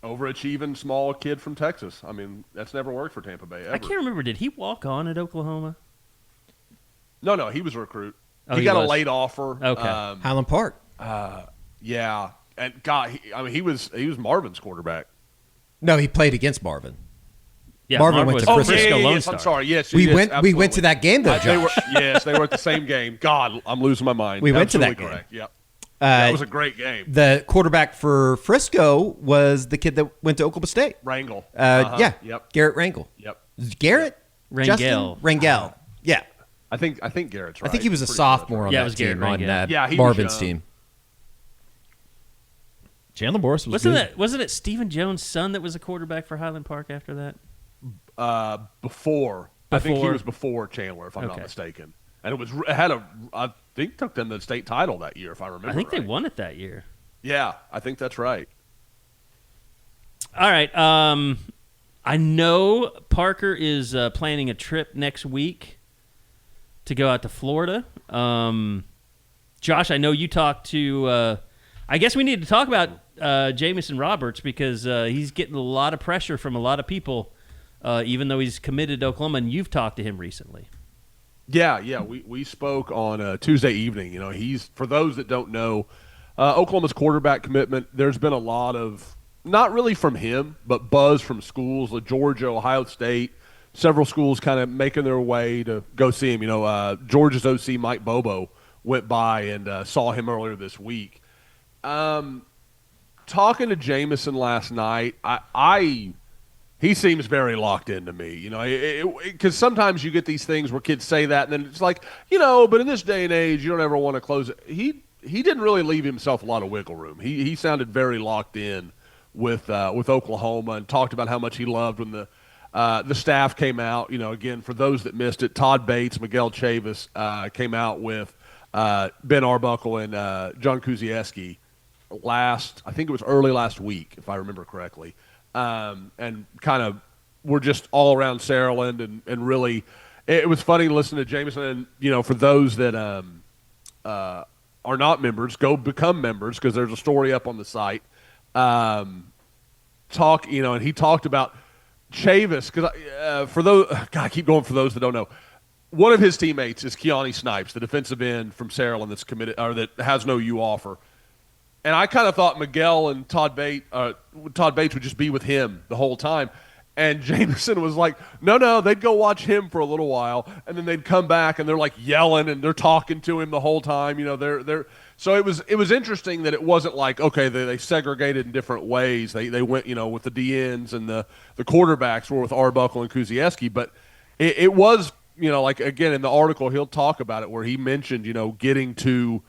Overachieving small kid from Texas. I mean, that's never worked for Tampa Bay ever. I can't remember. Did he walk on at Oklahoma? No, he was a recruit. Oh, he he got was. a late offer. Okay. Highland Park. Yeah, and God, he was Marvin's quarterback. No, he played against Marvin. Yeah, Marvin went was to a Frisco. Frisco Lone yes, Star. I'm sorry. Yes, We yes, went to absolutely. that game though, They were, Josh. yes, they were at the same game. God, I'm losing my mind. We went to that Absolutely game. correct. Yep. That was a great game. The quarterback for Frisco was the kid that went to Oklahoma State. Wrangle. Yeah. Yep. Garrett Wrangle. Yep. Garrett? Rangel. Justin? Rangel. Yeah. I think Garrett's right. I think he was a Pretty sophomore sure on Yeah, it that was Garrett team, on Rangel. Yeah, he was Marvin's young. team. Chandler Morris was Wasn't it Stephen Jones' son that was a quarterback for Highland Park after that? Before. I think he Before. was before Chandler, if I'm not Okay. mistaken. And I think took them to the state title that year, if I remember. I think they right. won it that year. Yeah, I think that's right. All right. I know Parker is planning a trip next week to go out to Florida. Josh, I know you talked to. I guess we need to talk about Jamison Roberts because he's getting a lot of pressure from a lot of people, even though he's committed to Oklahoma, and you've talked to him recently. Yeah. We spoke on Tuesday evening. You know, he's, for those that don't know, Oklahoma's quarterback commitment. There's been a lot of, not really from him, but buzz from schools like Georgia, Ohio State, several schools kind of making their way to go see him. You know, Georgia's OC Mike Bobo went by and saw him earlier this week. Talking to Jamison last night, he seems very locked into me, you know, because sometimes you get these things where kids say that, and then it's like, you know, but in this day and age, you don't ever want to close it. He didn't really leave himself a lot of wiggle room. He sounded very locked in with Oklahoma and talked about how much he loved when the staff came out. You know, again, for those that missed it, Todd Bates, Miguel Chavis came out with Ben Arbuckle and John Kuzieski I think it was early last week, if I remember correctly. And kind of were just all around Saraland and really it was funny to listen to Jamison. And, you know, for those that are not members, go become members because there's a story up on the site. And he talked about Chavis because for those, God, I keep going for those that don't know. One of his teammates is Keone Snipes, the defensive end from Saraland that's committed or that has no U offer. And I kind of thought Miguel and Todd Bates would just be with him the whole time. And Jamison was like, no, they'd go watch him for a little while, and then they'd come back and they're like yelling and they're talking to him the whole time. You know, they're so it was interesting that it wasn't like, okay, they segregated in different ways. They went, you know, with the DNs and the quarterbacks were with Arbuckle and Kuzieski, but it was, you know, like again in the article he'll talk about it where he mentioned, you know, getting to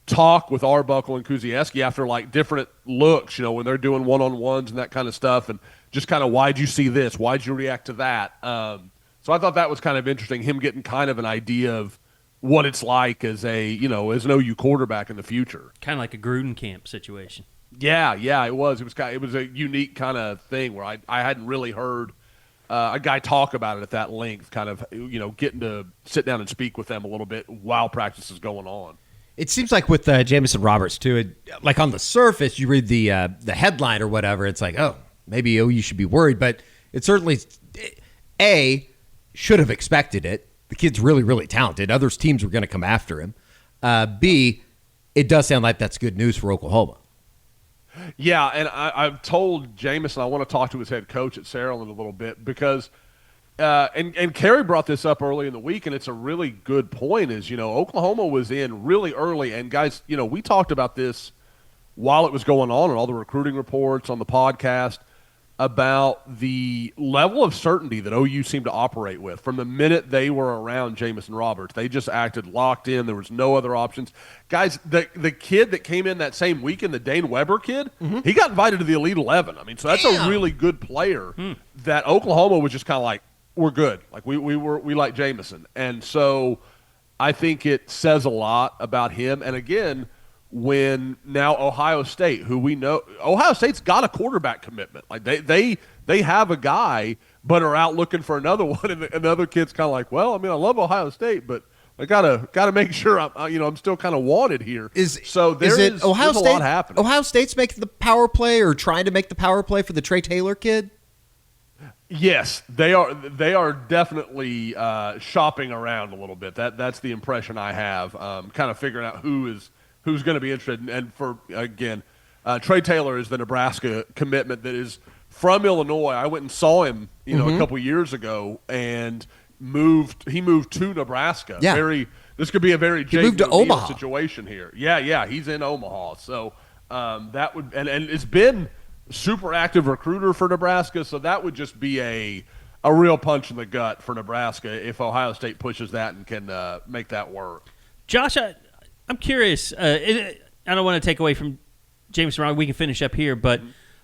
talk with Arbuckle and Kuzieski after like different looks, you know, when they're doing one-on-ones and that kind of stuff, and just kind of why'd you see this? Why'd you react to that? So I thought that was kind of interesting, him getting kind of an idea of what it's like as as an OU quarterback in the future. Kind of like a Gruden camp situation. Yeah, it was. It was a unique kind of thing where I hadn't really heard a guy talk about it at that length, kind of, you know, getting to sit down and speak with them a little bit while practice is going on. It seems like with Jamison Roberts too, like on the surface, you read the headline or whatever, it's like, oh, maybe OU should be worried, but it certainly should have expected it. The kid's really, really talented. Other teams were going to come after him. B, it does sound like that's good news for Oklahoma. Yeah, and I've told Jamison I want to talk to his head coach at Saraland a little bit because and Carey brought this up early in the week, and it's a really good point is, Oklahoma was in really early. And, guys, we talked about this while it was going on and all the recruiting reports on the podcast about the level of certainty that OU seemed to operate with. From the minute they were around Jamison Roberts, they just acted locked in. There was no other options. Guys, the kid that came in that same weekend, the Dane Weber kid, he got invited to the Elite 11. I mean, so that's a really good player that Oklahoma was just kind of like, we're good. Like, we like Jamison. And so I think it says a lot about him. And, again, when now Ohio State, who we know – Ohio State's got a quarterback commitment. Like, they have a guy but are out looking for another one. And the other kid's kind of like, well, I mean, I love Ohio State, but I gotta make sure I'm still kind of wanted here. There's a lot happening. Ohio State's making the power play or trying to make the power play for the Trey Taylor kid? Yes, they are. They are definitely shopping around a little bit. That's the impression I have. Kind of figuring out who's going to be interested. And for again, Trey Taylor is the Nebraska commitment that is from Illinois. I went and saw him, a couple years ago, and he moved to Nebraska. Yeah. This could be a very he moved to Omaha situation here. Yeah, he's in Omaha. So that would and it's been super active recruiter for Nebraska, so that would just be a real punch in the gut for Nebraska if Ohio State pushes that and can make that work. Josh, I'm curious. I don't want to take away from Jamison Roberts. We can finish up here, but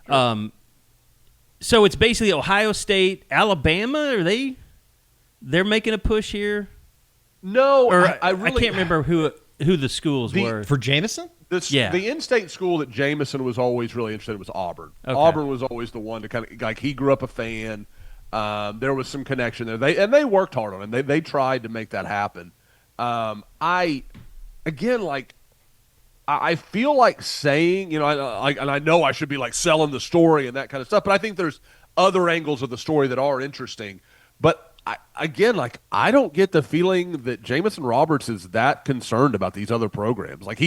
so it's basically Ohio State, Alabama. Are they're making a push here? No, or I can't remember who the schools were for Jamison. The in-state school that Jamison was always really interested in was Auburn. Okay. Auburn was always the one to kind of like he grew up a fan. There was some connection there. They worked hard on it. They tried to make that happen. I feel like saying, and I know I should be like selling the story and that kind of stuff, but I think there's other angles of the story that are interesting. But I don't get the feeling that Jamison Roberts is that concerned about these other programs. Like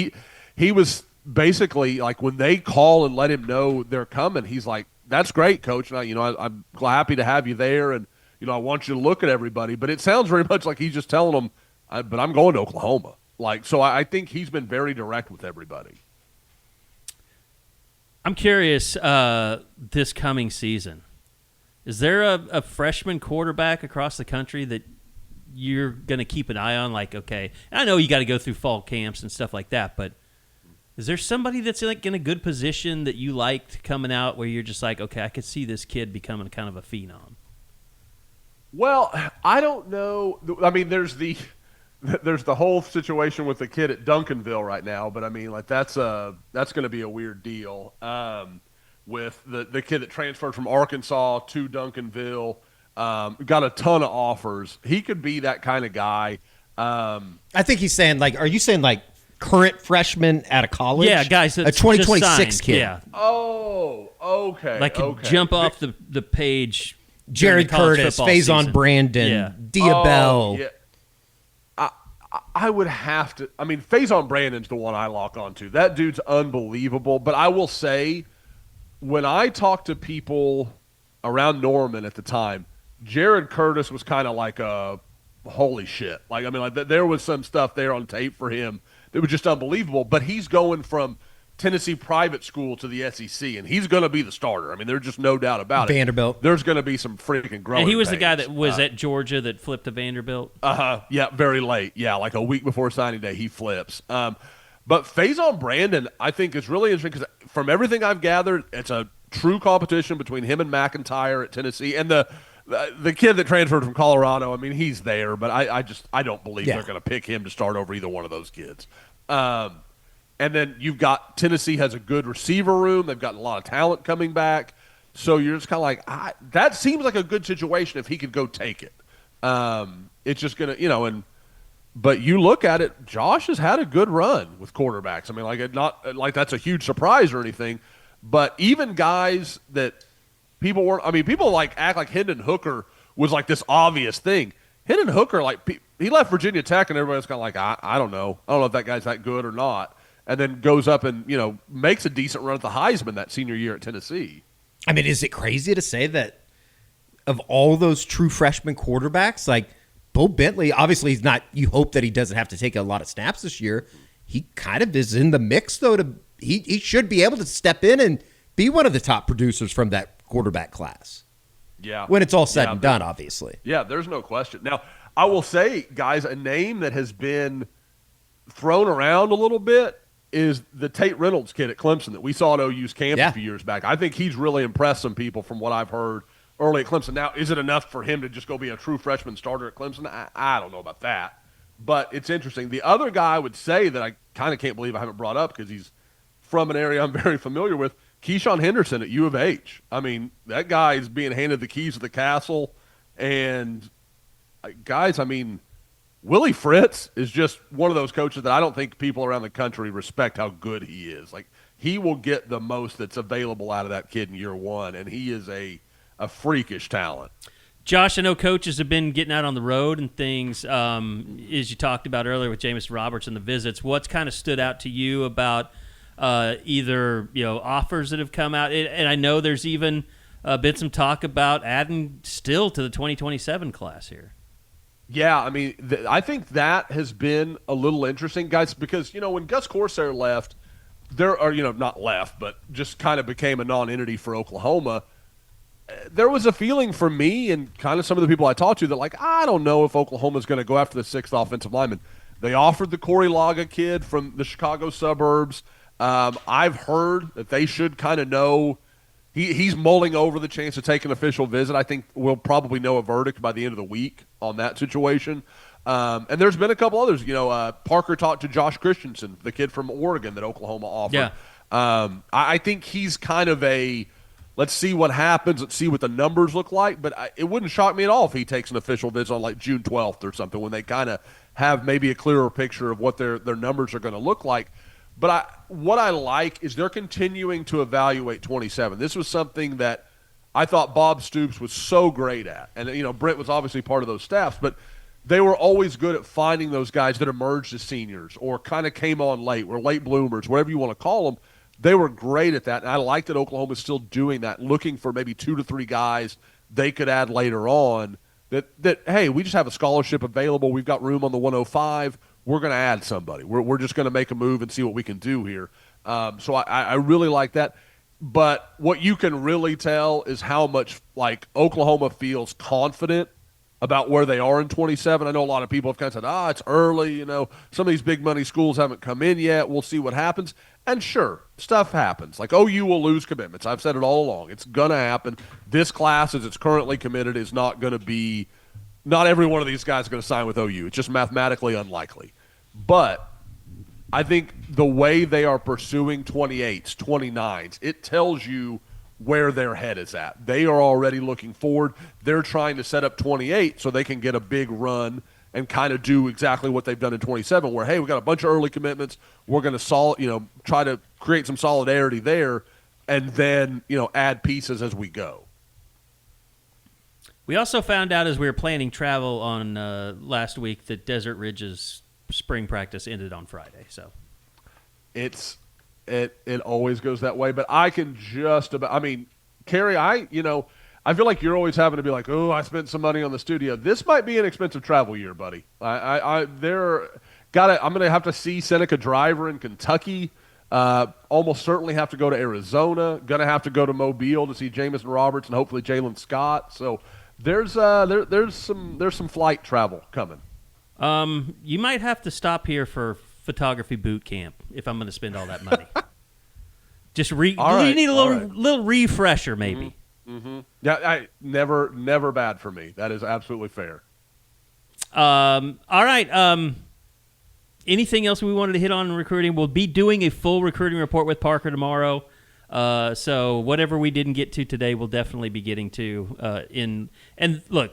he was basically like when they call and let him know they're coming, he's like, "That's great, coach. And I'm happy to have you there, and I want you to look at everybody." But it sounds very much like he's just telling them, "But I'm going to Oklahoma." Like, so I think he's been very direct with everybody. I'm curious. This coming season, is there a freshman quarterback across the country that you're going to keep an eye on? Like, okay, I know you got to go through fall camps and stuff like that, but is there somebody that's like in a good position that you liked coming out where you're just like, okay, I could see this kid becoming kind of a phenom? Well, I don't know. I mean, there's the whole situation with the kid at Duncanville right now, but I mean, like that's going to be a weird deal with the kid that transferred from Arkansas to Duncanville. Got a ton of offers. He could be that kind of guy. I think he's saying are you saying current freshman out of college? Yeah, guys, a 2026 kid. Yeah. Oh, okay. Jump off the page. Jared Curtis, Faison Brandon, Diabell. Yeah. I would have to. I mean, Faison Brandon's the one I lock onto. That dude's unbelievable. But I will say, when I talk to people around Norman at the time, Jared Curtis was kind of like a holy shit. Like, I mean, like there was some stuff there on tape for him that was just unbelievable. But he's going from Tennessee private school to the SEC, and he's going to be the starter. I mean, there's just no doubt about it. Vanderbilt. There's going to be some freaking growing And he was pains. the guy that was at Georgia that flipped to Vanderbilt? Yeah, very late. Yeah, like a week before signing day, he flips. But Faison Brandon, I think, is really interesting because from everything I've gathered, it's a true competition between him and McIntyre at Tennessee. And the kid that transferred from Colorado, I mean, he's there, but I don't believe they're going to pick him to start over either one of those kids. And then you've got Tennessee has a good receiver room. They've gotten a lot of talent coming back. So you're just kind of like, that seems like a good situation if he could go take it. It's just going to, but you look at it, Josh has had a good run with quarterbacks. I mean, not like that's a huge surprise or anything, but even guys that people weren't, I mean, people act like Hendon Hooker was like this obvious thing. Hendon Hooker, he left Virginia Tech and everybody's kind of like, I don't know. I don't know if that guy's that good or not. and then goes up and, makes a decent run at the Heisman that senior year at Tennessee. I mean, is it crazy to say that of all those true freshman quarterbacks, like Bo Bentley, obviously he's not, you hope that he doesn't have to take a lot of snaps this year. He kind of is in the mix, though. He should be able to step in and be one of the top producers from that quarterback class. Yeah. When it's all said and done, obviously. Yeah, there's no question. Now, I will say, guys, a name that has been thrown around a little bit is the Tate Reynolds kid at Clemson that we saw at OU's camp a few years back. I think he's really impressed some people from what I've heard early at Clemson. Now, is it enough for him to just go be a true freshman starter at Clemson? I don't know about that. But it's interesting. The other guy I would say that I kind of can't believe I haven't brought up because he's from an area I'm very familiar with, Keyshawn Henderson at U of H. I mean, that guy is being handed the keys to the castle. And, guys, I mean, Willie Fritz is just one of those coaches that I don't think people around the country respect how good he is. Like, he will get the most that's available out of that kid in year one, and he is a freakish talent. Josh, I know coaches have been getting out on the road and things, as you talked about earlier with Jamison Roberts and the visits. What's kind of stood out to you about either offers that have come out? And I know there's even been some talk about adding still to the 2027 class here. Yeah, I mean, I think that has been a little interesting, guys, because, when Gus Corsair left, not left, but just kind of became a non-entity for Oklahoma, there was a feeling for me and kind of some of the people I talked to that, like, I don't know if Oklahoma's going to go after the sixth offensive lineman. They offered the Corey Laga kid from the Chicago suburbs. I've heard that they should kind of know. He's mulling over the chance to take an official visit. I think we'll probably know a verdict by the end of the week on that situation. And there's been a couple others. Parker talked to Josh Christensen, the kid from Oregon that Oklahoma offered. Yeah. I think he's kind of let's see what happens. Let's see what the numbers look like. But it wouldn't shock me at all if he takes an official visit on like June 12th or something when they kind of have maybe a clearer picture of what their numbers are going to look like. But what I like is they're continuing to evaluate 27. This was something that I thought Bob Stoops was so great at. And, Brent was obviously part of those staffs, but they were always good at finding those guys that emerged as seniors or kind of came on late, were late bloomers, whatever you want to call them. They were great at that. And I like that Oklahoma's still doing that, looking for maybe 2 to 3 guys they could add later on that hey, we just have a scholarship available. We've got room on the 105. We're going to add somebody. We're just going to make a move and see what we can do here. So I really like that. But what you can really tell is how much like Oklahoma feels confident about where they are in 27. I know a lot of people have kind of said, it's early. Some of these big money schools haven't come in yet. We'll see what happens. And sure, stuff happens. Like OU will lose commitments. I've said it all along. It's going to happen. This class, as it's currently committed, is not going to be – not every one of these guys is going to sign with OU. It's just mathematically unlikely. But I think the way they are pursuing 28s, 29s, it tells you where their head is at. They are already looking forward. They're trying to set up 28 so they can get a big run and kind of do exactly what they've done in 27 where, hey, we got a bunch of early commitments. We're going to try to create some solidarity there and then, add pieces as we go. We also found out as we were planning travel on last week that Desert Ridge's spring practice ended on Friday. So it always goes that way. But I can just about – I mean, Carey, I feel like you're always having to be like, oh, I spent some money on the studio. This might be an expensive travel year, buddy. I'm going to have to see Seneca Driver in Kentucky. Almost certainly have to go to Arizona. Going to have to go to Mobile to see Jamison Roberts and hopefully Jalen Scott. So there's some flight travel coming. You might have to stop here for photography boot camp if I'm going to spend all that money. Just you need a little refresher, maybe. Mm-hmm. Yeah, never bad for me. That is absolutely fair. All right. Anything else we wanted to hit on in recruiting? We'll be doing a full recruiting report with Parker tomorrow. So whatever we didn't get to today, we'll definitely be getting to. And look,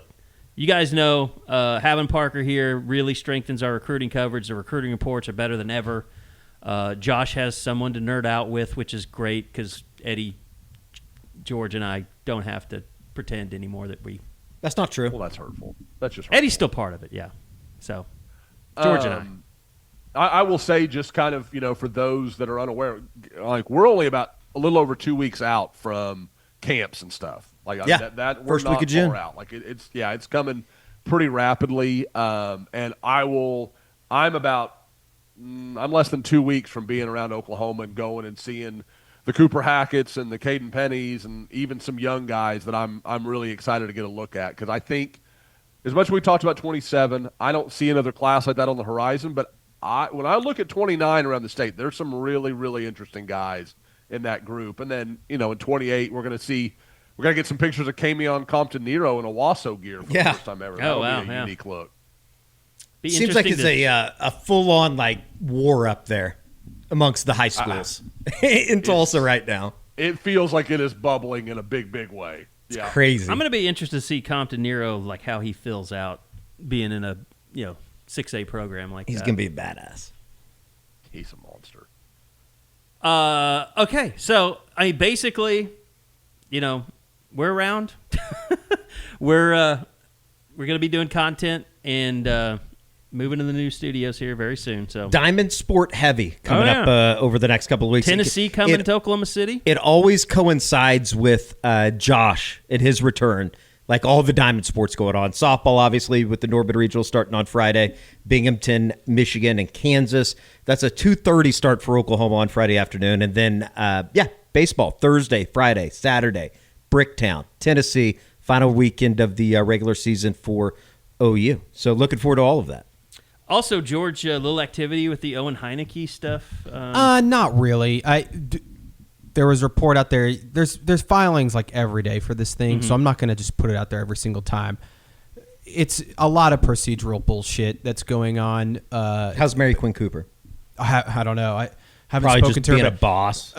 you guys know having Parker here really strengthens our recruiting coverage. The recruiting reports are better than ever. Josh has someone to nerd out with, which is great because Eddie, George, and I don't have to pretend anymore that we. That's not true. Well, that's hurtful. That's just hurtful. Eddie's still part of it, yeah. So George and I. I will say, just kind of, for those that are unaware, like we're only about a little over 2 weeks out from camps and stuff. Like that we're first not week of June. far out. Like it's coming pretty rapidly. And I'm less than 2 weeks from being around Oklahoma and going and seeing the Cooper Hackett's and the Caden Pennies and even some young guys that I'm really excited to get a look at, because I think as much as we talked about 27, I don't see another class like that on the horizon. But when I look at 29 around the state, there's some really, really interesting guys in that group. And then, in 28, we're going to get some pictures of Camion Compton Nero in a Wasso gear for the first time ever. That'll be a unique look. Seems like it's a full-on like war up there amongst the high schools in Tulsa right now. It feels like it is bubbling in a big, big way. It's crazy. I'm going to be interested to see Compton Nero, like how he fills out being in a 6A program like He's that. going to be a badass. He's a monster. Okay, so basically, we're around. we're going to be doing content and moving to the new studios here very soon. So Diamond Sport heavy coming up over the next couple of weeks. Tennessee coming to Oklahoma City. It always coincides with Josh and his return. Like all the Diamond Sports going on. Softball, obviously, with the Norbit Regional starting on Friday. Binghamton, Michigan, and Kansas. That's a 2:30 start for Oklahoma on Friday afternoon. And then, baseball, Thursday, Friday, Saturday. Bricktown, Tennessee, final weekend of the regular season for OU. So looking forward to all of that. Also, George, a little activity with the Owen Heineke stuff? Not really. There was a report out there. There's filings like every day for this thing, so I'm not going to just put it out there every single time. It's a lot of procedural bullshit that's going on. How's Mary Quinn Cooper? I don't know. I haven't Probably spoken just to her. being a boss.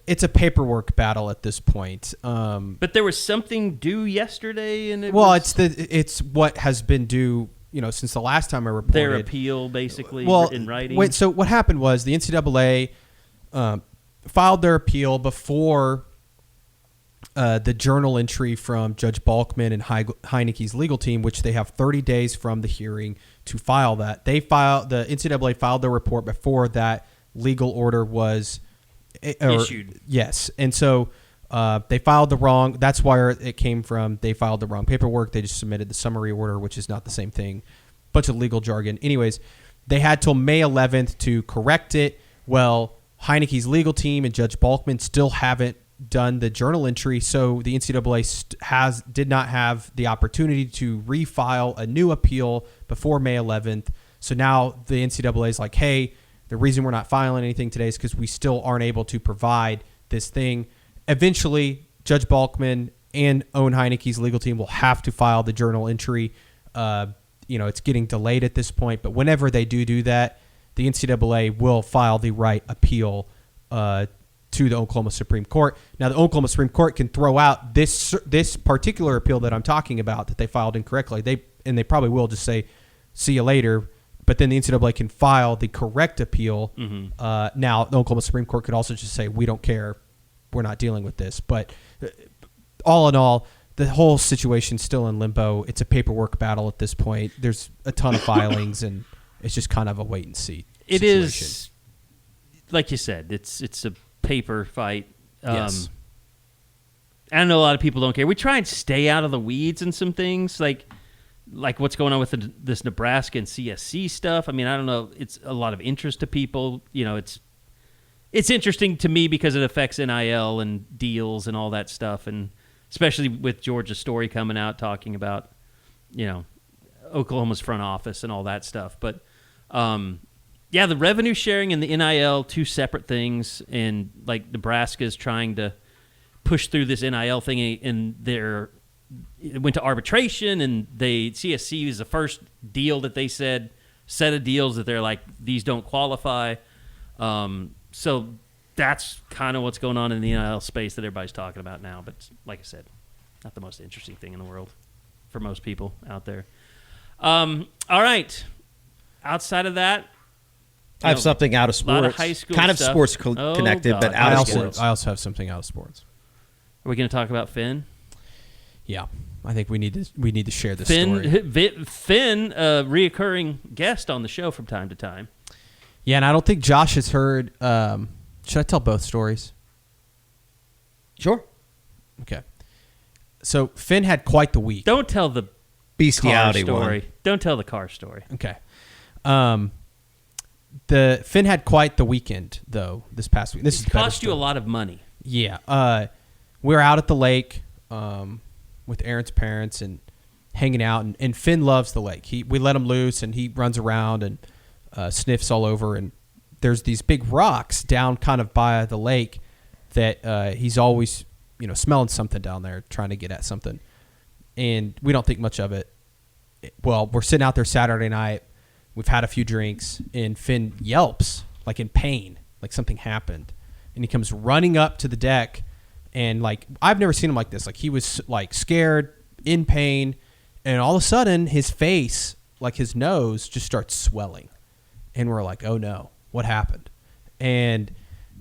It's a paperwork battle at this point. But there was something due yesterday, and it's what has been due. Since the last time I reported. Their appeal, basically, in writing. So what happened was the NCAA filed their appeal before the journal entry from Judge Balkman and Heineke's legal team, which they have 30 days from the hearing to file that. The NCAA filed their report before that legal order was issued. Yes, and so they filed the wrong. That's where it came from. They filed the wrong paperwork. They just submitted the summary order, which is not the same thing. Bunch of legal jargon. Anyways, they had till May 11th to correct it. Well, Heineke's legal team and Judge Balkman still haven't done the journal entry, so the NCAA did not have the opportunity to refile a new appeal before May 11th. So now the NCAA is like, hey, the reason we're not filing anything today is because we still aren't able to provide this thing. Eventually, Judge Balkman and Owen Heineke's legal team will have to file the journal entry. It's getting delayed at this point, but whenever they do that, the NCAA will file the right appeal to the Oklahoma Supreme Court. Now, the Oklahoma Supreme Court can throw out this particular appeal that I'm talking about that they filed incorrectly. They probably will just say, see you later. But then the NCAA can file the correct appeal. Now, the Oklahoma Supreme Court could also just say, we don't care. We're not dealing with this. But all in all, the whole situation's still in limbo. It's a paperwork battle at this point. There's a ton of filings, and it's just kind of a wait and see situation. It is, like you said, it's a paper fight. Yes. I know a lot of people don't care. We try and stay out of the weeds in some things, like what's going on with this Nebraska and CSC stuff. I mean, I don't know. It's a lot of interest to people. It's interesting to me because it affects NIL and deals and all that stuff, and especially with Georgia's story coming out talking about, Oklahoma's front office and all that stuff. But, the revenue sharing and the NIL, two separate things, and like Nebraska's trying to push through this NIL thing, and it went to arbitration, and CSC is the first deal that they set of deals that they're like, these don't qualify. So that's kind of what's going on in the NIL space that everybody's talking about now. But like I said, not the most interesting thing in the world for most people out there. All right. Outside of that, I have something out of sports. A lot of high school kind of stuff. sports connected, God. but out of sports. I also have something out of sports. Are we going to talk about Finn? Yeah, I think we need to share this story. Finn, a reoccurring guest on the show from time to time. Yeah, and I don't think Josh has heard. Should I tell both stories? Sure. Okay. So Finn had quite the week. Don't tell the Bestiality car story. one. Don't tell the car story. Okay. The Finn had quite the weekend though this past week. This It cost you a lot of money. Yeah. We were out at the lake with Aaron's parents and hanging out, and Finn loves the lake. We let him loose, and he runs around and sniffs all over. And there's these big rocks down kind of by the lake that he's always smelling something down there, trying to get at something. And we don't think much of it. Well, we're sitting out there Saturday night. We've had a few drinks, and Finn yelps like in pain, like something happened. And he comes running up to the deck, and like I've never seen him like this. Like he was like scared, in pain, and all of a sudden his face, like his nose, just starts swelling. And we're like, oh no, what happened? And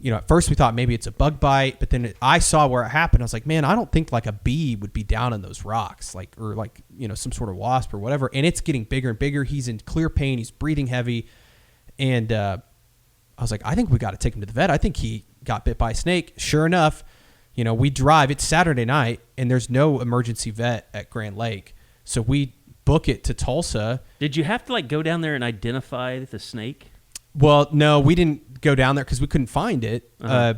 at first we thought maybe it's a bug bite, but then I saw where it happened. I was like, man, I don't think like a bee would be down in those rocks, or some sort of wasp or whatever. And it's getting bigger and bigger. He's in clear pain. He's breathing heavy. And I was like, I think we got to take him to the vet. I think he got bit by a snake. Sure enough, we drive. It's Saturday night, and there's no emergency vet at Grand Lake. So we book it to Tulsa. Did you have to like go down there and identify the snake? Well, no, we didn't go down there because we couldn't find it. Uh-huh.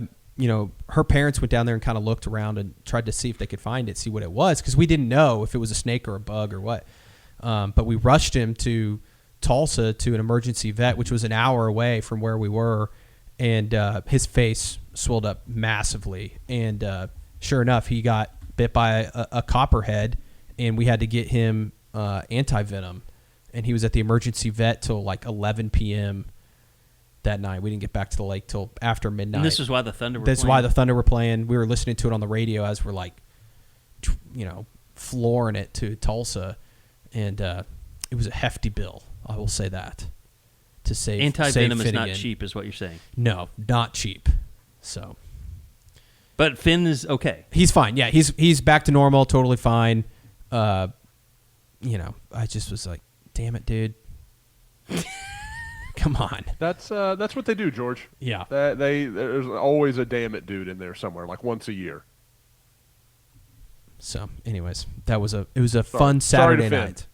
Her parents went down there and kind of looked around and tried to see if they could find it, see what it was, because we didn't know if it was a snake or a bug or what. But we rushed him to Tulsa to an emergency vet, which was an hour away from where we were, and his face swelled up massively. And sure enough, he got bit by a copperhead, and we had to get him anti-venom. And he was at the emergency vet till like 11 p.m. that night. We didn't get back to the lake till after midnight. And this is why the Thunder were This is playing? why the Thunder were playing. We were listening to it on the radio as we're like, flooring it to Tulsa. And it was a hefty bill, I will say that, to save Anti-venom save is not Finnegan. cheap, is what you're saying. No, not cheap. So But Finn is okay. he's fine. Yeah, he's back to normal, totally fine. I just was like, damn it, dude. Come on. That's what they do, George. Yeah. There's always a damn it dude in there somewhere, like once a year. So, anyways, it was a fun Sorry to Saturday Finn. night.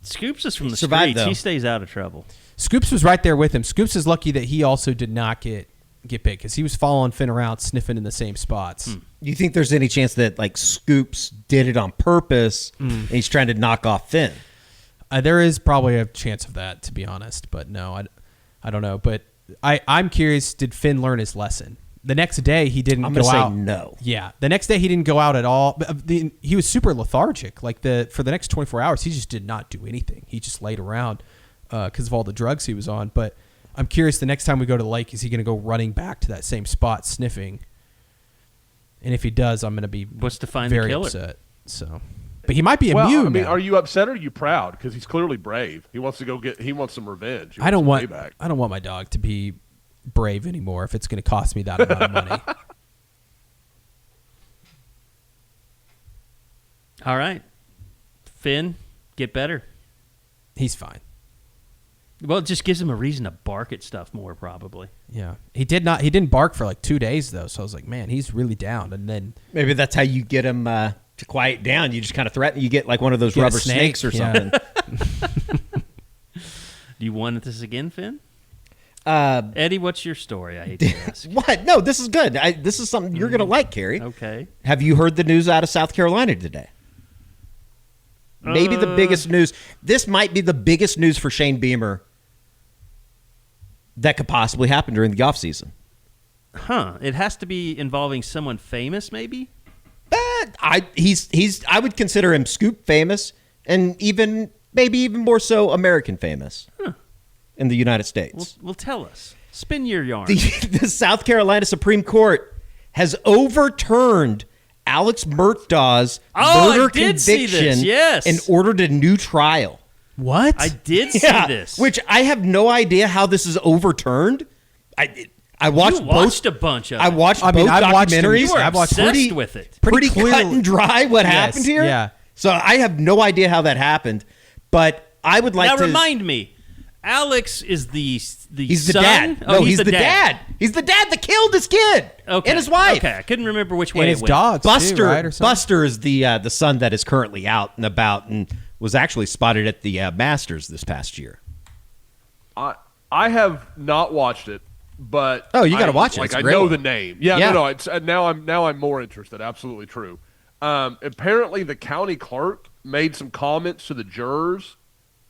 Scoops is from the survived, streets. though. He stays out of trouble. Scoops was right there with him. Scoops is lucky that he also did not get bit because he was following Finn around, sniffing in the same spots. You think there's any chance that like Scoops did it on purpose and he's trying to knock off Finn? There is probably a chance of that, to be honest, but no, I don't know. But I'm curious, did Finn learn his lesson? The next day, he didn't I'm go gonna out. say no. Yeah, the next day he didn't go out at all. He was super lethargic. Like for the next 24 hours, he just did not do anything. He just laid around because of all the drugs he was on. But I'm curious, the next time we go to the lake, is he going to go running back to that same spot sniffing? And if he does, I'm going to be very upset. So, but he might be immune. I mean, now. are you upset or are you proud? Because he's clearly brave. He wants to he wants some revenge. He I don't wants want some payback. I don't want my dog to be brave anymore if it's going to cost me that amount of money. All right. Finn, get better. He's fine. Well, it just gives him a reason to bark at stuff more, probably. Yeah, he didn't bark for like 2 days though, so I was like, man, he's really down. And then Maybe that's how you get him to quiet down. You just kind of threaten. You get like one of those Get a rubber snake, snakes or yeah. something. Do you want this again, Finn? Eddie, what's your story? I hate to ask. What? No, this is good. This is something you're going to like, Carey. Okay. Have you heard the news out of South Carolina today? Maybe the biggest news. This might be the biggest news for Shane Beamer that could possibly happen during the offseason. Huh. It has to be involving someone famous, maybe? I would consider him Scoop famous and maybe even more so American famous in the United States. Well, tell us. Spin your yarn. The South Carolina Supreme Court has overturned Alex Murtaugh's murder conviction and ordered a new trial. what? I did see this. Which I have no idea how this is overturned. I watched You watched a bunch of I it. watched I mean, both I've watched them. documentaries. You were I've watched obsessed with it. Pretty clearly- cut and dry what Yes, happened here. yeah. So I have no idea how that happened, but I would like Now to remind me, Alex is the He's the son? dad. Oh, No, he's the dad. He's the dad that killed his kid Okay. and his wife. Okay, I couldn't remember which way And it his went. dogs, Buster, too, right, or something? Buster is the son that is currently out and about and was actually spotted at the Masters this past year. I have not watched it, but Oh, you gotta watch it. Like It's a I great know one. the name. Yeah, Yeah. no. It's now I'm more interested. Absolutely true. Apparently, the county clerk made some comments to the jurors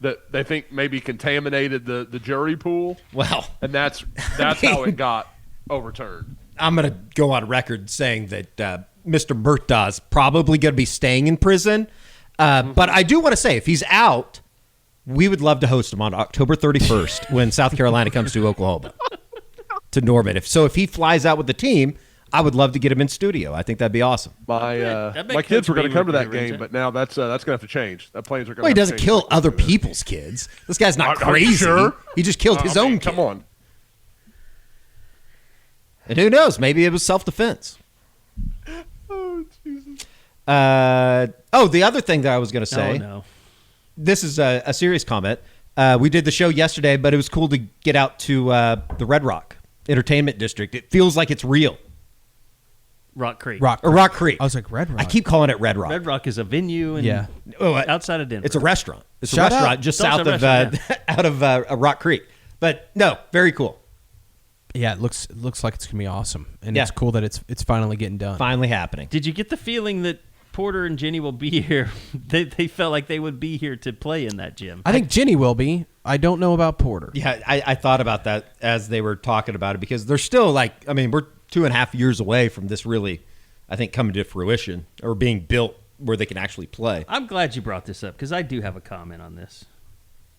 that they think maybe contaminated the jury pool, Well, and that's how it got overturned. I'm going to go on record saying that Mr. Murtaugh's probably going to be staying in prison. But I do want to say, if he's out, we would love to host him on October 31st when South Carolina comes to Oklahoma, to Norman. If he flies out with the team, I would love to get him in studio. I think that'd be awesome. My kids were going to come to that game, but now that's going to have to change. That plans are going. Well, he doesn't kill other people's kids. This guy's not Are you crazy. sure? He just killed his own kid. Come on. And who knows? Maybe it was self-defense. Oh, Jesus. The other thing that I was going to say. Oh, no. This is a serious comment. We did the show yesterday, but it was cool to get out to the Red Rock Entertainment District. It feels like it's real. Rock Creek. Rock Creek. I was like, Red Rock. I keep calling it Red Rock. Red Rock is a venue outside of Denver. It's a restaurant. It's Shut a restaurant up. just It's also south a of restaurant, out of Rock Creek. But no, very cool. Yeah, it looks like it's gonna be awesome, and Yeah. it's cool that it's finally getting done. Finally happening. Did you get the feeling that Porter and Jenny will be here? They felt like they would be here to play in that gym. I think Jenny will be. I don't know about Porter. Yeah, I thought about that as they were talking about it because they're still we're 2.5 years away from this really, I think, coming to fruition or being built where they can actually play. I'm glad you brought this up because I do have a comment on this.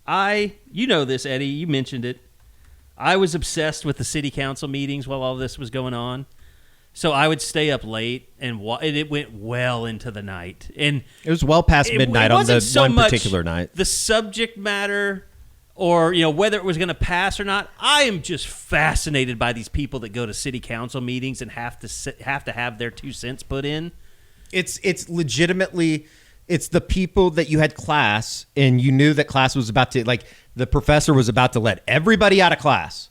You know this, Eddie. You mentioned it. I was obsessed with the city council meetings while all this was going on. So I would stay up late, and it went well into the night. And It was well past midnight on the wasn't so one much particular night. the subject matter or whether it was going to pass or not. I am just fascinated by these people that go to city council meetings and have to have their 2 cents put in. It's legitimately, it's the people that you had class and you knew that class was about to, like the professor was about to let everybody out of class,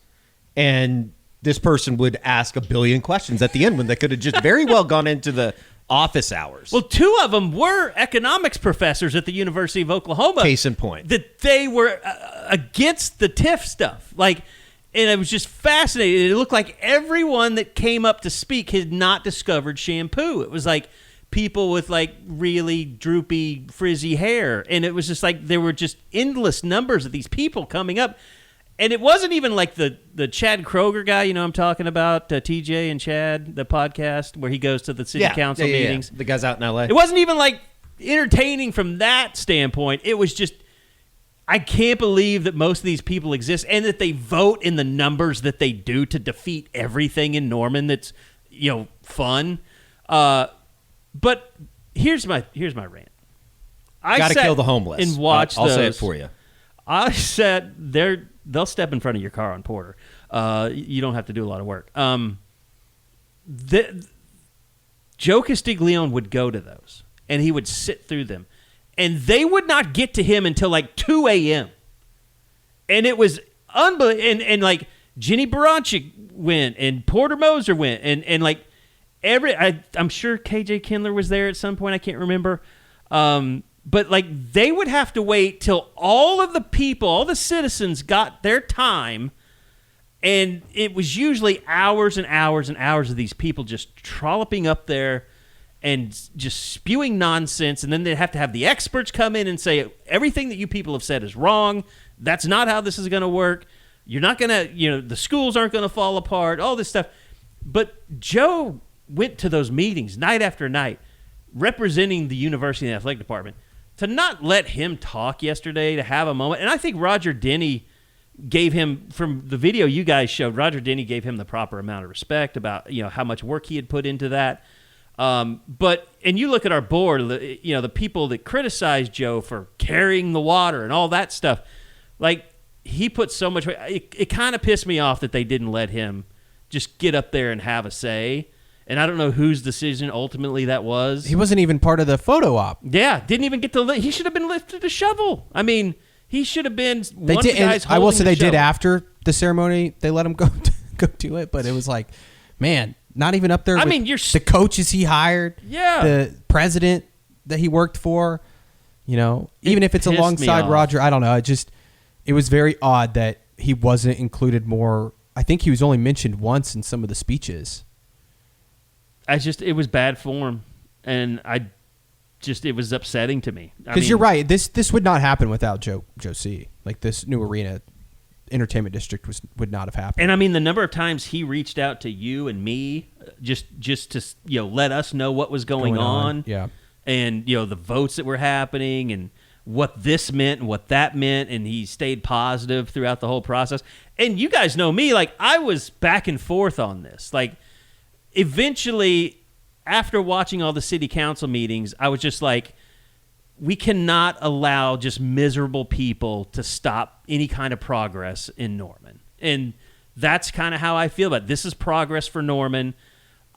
and this person would ask a billion questions at the end when they could have just very well gone into the office hours. Well, 2 of them were economics professors at the University of Oklahoma. Case in point. That they were against the TIF stuff. And it was just fascinating. It looked like everyone that came up to speak had not discovered shampoo. It was like people with really droopy, frizzy hair. And it was just like there were just endless numbers of these people coming up. And it wasn't even like the Chad Kroger guy, I'm talking about, TJ and Chad, the podcast where he goes to the city council meetings. Yeah. The guy's out in L.A. It wasn't even entertaining from that standpoint. It was just, I can't believe that most of these people exist and that they vote in the numbers that they do to defeat everything in Norman that's, fun. But here's my rant. Got to kill the homeless. And watch I'll those. say it for you. I said they'll step in front of your car on Porter. You don't have to do a lot of work. Joe Castiglione would go to those, and he would sit through them, and they would not get to him until 2 a.m. And it was unbelievable. And Jenny Baranchik went, and Porter Moser went, and I'm sure KJ Kindler was there at some point. I can't remember. But they would have to wait till all of the people, all the citizens got their time, and it was usually hours and hours and hours of these people just trolloping up there and just spewing nonsense, and then they'd have to have the experts come in and say, everything that you people have said is wrong. That's not how this is going to work. You're not going to, the schools aren't going to fall apart, all this stuff. But Joe went to those meetings night after night, representing the university and athletic department. To not let him talk yesterday, to have a moment, and I think Roger Denny gave him, from the video you guys showed, Roger Denny gave him the proper amount of respect about how much work he had put into that. And you look at our board, the people that criticize Joe for carrying the water and all that stuff, he put so much. It kind of pissed me off that they didn't let him just get up there and have a say. And I don't know whose decision ultimately that was. He wasn't even part of the photo op. Yeah, didn't even get to. He should have been lifted a shovel. I mean, He should have been They one did. of the guys And I will holding say the they did show. after the ceremony. They let him go do it, but it was like, man, not even up there. I with mean, the coaches he hired. Yeah. The president that he worked for. You know, even if it's pissed me alongside off. Roger, I don't know. It was very odd that he wasn't included more. I think he was only mentioned once in some of the speeches. It was bad form, and it was upsetting to me. Because you're right. This would not happen without Joe C. Like, this new arena entertainment district would not have happened. And I mean, the number of times he reached out to you and me just to let us know what was going on. Yeah. And the votes that were happening and what this meant and what that meant, and he stayed positive throughout the whole process. And you guys know me, like, I was back and forth on this. Like, eventually, after watching all the city council meetings, I was just like, we cannot allow just miserable people to stop any kind of progress in Norman. And that's kind of how I feel about it. This is progress for Norman.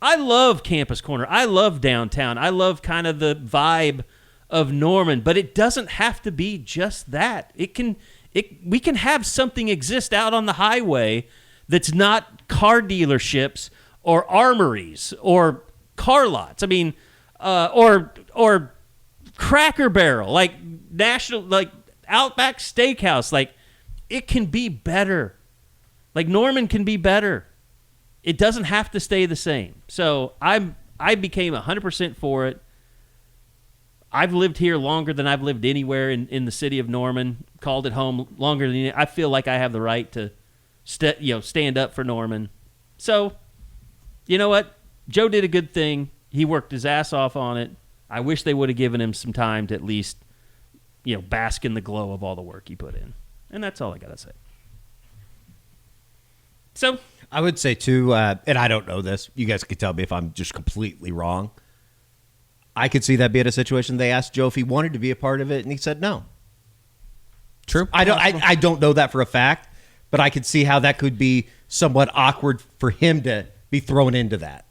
I love Campus Corner. I love downtown. I love kind of the vibe of Norman, but it doesn't have to be just that. We can have something exist out on the highway that's not car dealerships or armories or car lots. I mean, or Cracker Barrel, like National, like Outback Steakhouse. Like, it can be better. Like, Norman can be better. It doesn't have to stay the same. So I became 100% for it. I've lived here longer than I've lived anywhere in the city of Norman. Called it home longer than I feel like I have the right to stand up for Norman. So, you know what? Joe did a good thing. He worked his ass off on it. I wish they would have given him some time to at least, bask in the glow of all the work he put in. And that's all I got to say. So I would say, too, and I don't know this. You guys could tell me if I'm just completely wrong. I could see that being a situation. They asked Joe if he wanted to be a part of it, and he said no. True. I don't know that for a fact, but I could see how that could be somewhat awkward for him to be thrown into that.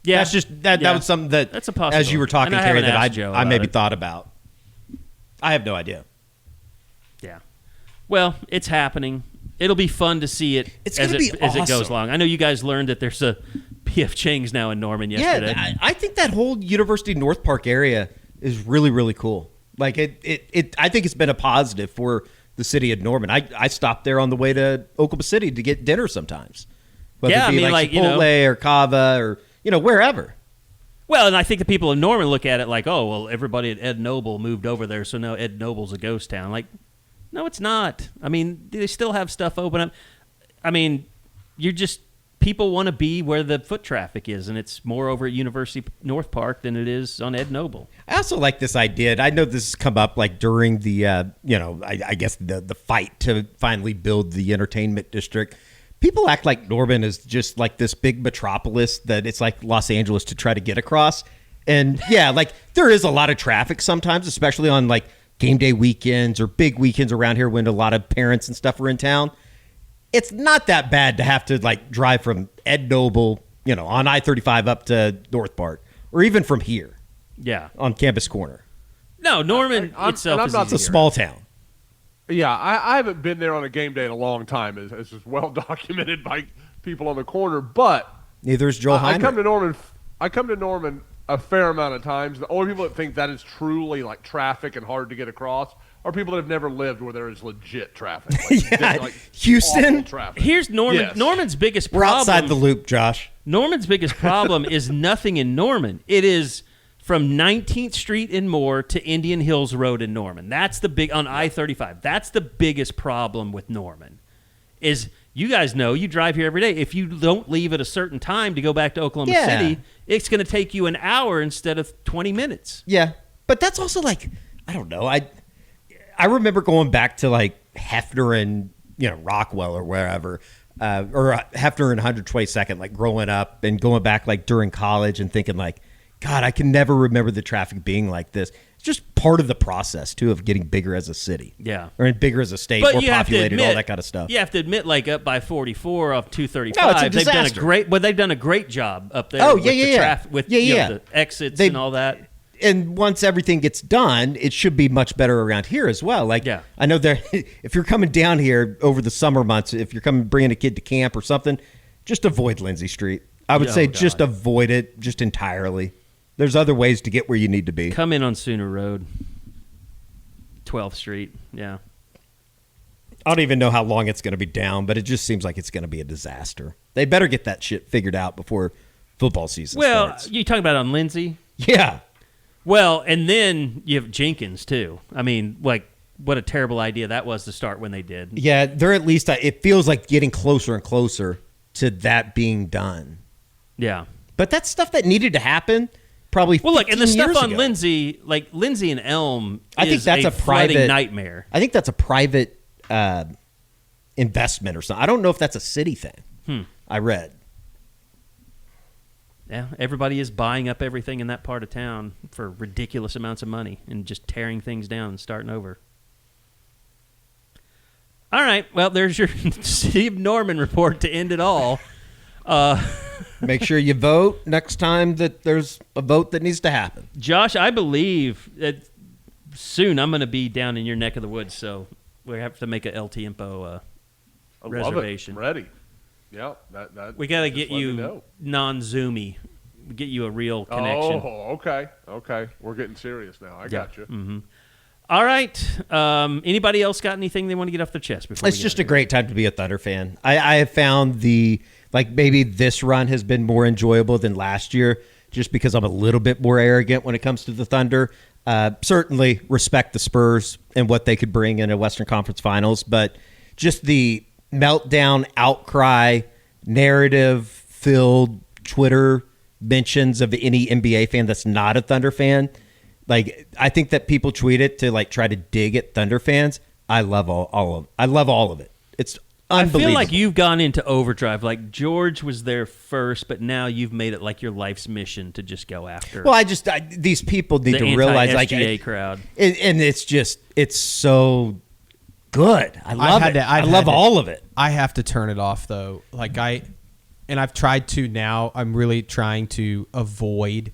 yeah, That's just that was something that, that's a possibility. as you were talking, And I Carey, haven't that asked Joe I about maybe it. thought about. I have no idea. Yeah. Well, it's happening. It'll be fun to see it It's as gonna be it goes awesome. along. I know you guys learned that there's a P.F. Chang's now in Norman yesterday. Yeah, I think that whole University North Park area is really, really cool. Like I think it's been a positive for the city of Norman. I stopped there on the way to Oklahoma City to get dinner sometimes. Whether Yeah, it be I mean, like, Chipotle or Cava or wherever. Well, and I think the people in Norman look at it like, oh, well, everybody at Ed Noble moved over there, so now Ed Noble's a ghost town. Like, no, it's not. I mean, they still have stuff open up. I mean, people want to be where the foot traffic is, and it's more over at University North Park than it is on Ed Noble. I also like this idea. I know this has come up like during the, I guess the fight to finally build the entertainment district. People act like Norman is just like this big metropolis that it's like Los Angeles to try to get across. And yeah, like there is a lot of traffic sometimes, especially on like game day weekends or big weekends around here when a lot of parents and stuff are in town. It's not that bad to have to like drive from Ed Noble, on I-35 up to North Park, or even from here. Yeah. On Campus Corner. No, Norman itself is It's a small town. Yeah, I haven't been there on a game day in a long time, as is well documented by people on the corner. But neither is Joel Heinrich. I come to Norman a fair amount of times. The only people that think that is truly like traffic and hard to get across are people that have never lived where there is legit traffic. Like, Houston. awful traffic. Here's Norman. Yes. Norman's biggest We're problem. outside the loop, Josh. Norman's biggest problem is nothing in Norman. It is from 19th Street and more to Indian Hills Road in Norman. That's the big on I-35. That's the biggest problem with Norman. Is you guys know you drive here every day. If you don't leave at a certain time to go back to Oklahoma City, it's going to take you an hour instead of 20 minutes. Yeah, but that's also like I don't know. I remember going back to like Hefner and Rockwell or wherever, or Hefner and 122nd, like growing up and going back like during college and thinking like, God, I can never remember the traffic being like this. It's just part of the process too of getting bigger as a city, or bigger as a state, more populated, all that kind of stuff. You have to admit, like up by 44 off 235, No, it's a they've done disaster. they've done a great job up there. Oh, with yeah, the yeah, yeah. traffic, with Yeah, yeah. the exits and all that. And once everything gets done, it should be much better around here as well. Like, I know there, if you're coming down here over the summer months, if you're coming bringing a kid to camp or something, just avoid Lindsay Street. I would say just avoid it just entirely. There's other ways to get where you need to be. Come in on Sooner Road, 12th Street. Yeah. I don't even know how long it's going to be down, but it just seems like it's going to be a disaster. They better get that shit figured out before football season starts. Well, you talking about on Lindsay? Yeah. Well, and then you have Jenkins, too. I mean, like, what a terrible idea that was to start when they did. Yeah, they're at least, it feels like getting closer and closer to that being done. Yeah. But that's stuff that needed to happen probably 15 Well, look, and the stuff on ago. Lindsay, like Lindsay and Elm, I think that's a flooding private nightmare. I think that's a private investment or something. I don't know if that's a city thing. I read. Yeah, everybody is buying up everything in that part of town for ridiculous amounts of money and just tearing things down and starting over. All right, well, there's your Steve Norman report to end it all. Make sure you vote next time that there's a vote that needs to happen. Josh, I believe that soon I'm going to be down in your neck of the woods, so we have to make a El Tiempo reservation. Love it. Ready. Yeah, that We got to just get let me you know. non-Zoomy, get you a real connection. Oh, okay. We're getting serious now. I got you. Mm-hmm. All right. Anybody else got anything they want to get off their chest before? It's just a great time to be a Thunder fan. I have found maybe this run has been more enjoyable than last year just because I'm a little bit more arrogant when it comes to the Thunder. Certainly respect the Spurs and what they could bring in a Western Conference Finals, but just the meltdown, outcry, narrative-filled Twitter mentions of any NBA fan that's not a Thunder fan. Like, I think that people tweet it to like try to dig at Thunder fans. I love I love all of it. It's unbelievable. I feel like you've gone into overdrive. Like George was there first, but now you've made it like your life's mission to just go after. Well, these people need to realize, like, crowd, and it's so good. I love it. I love all of it. I have to turn it off though. Like I've tried to now. I'm really trying to avoid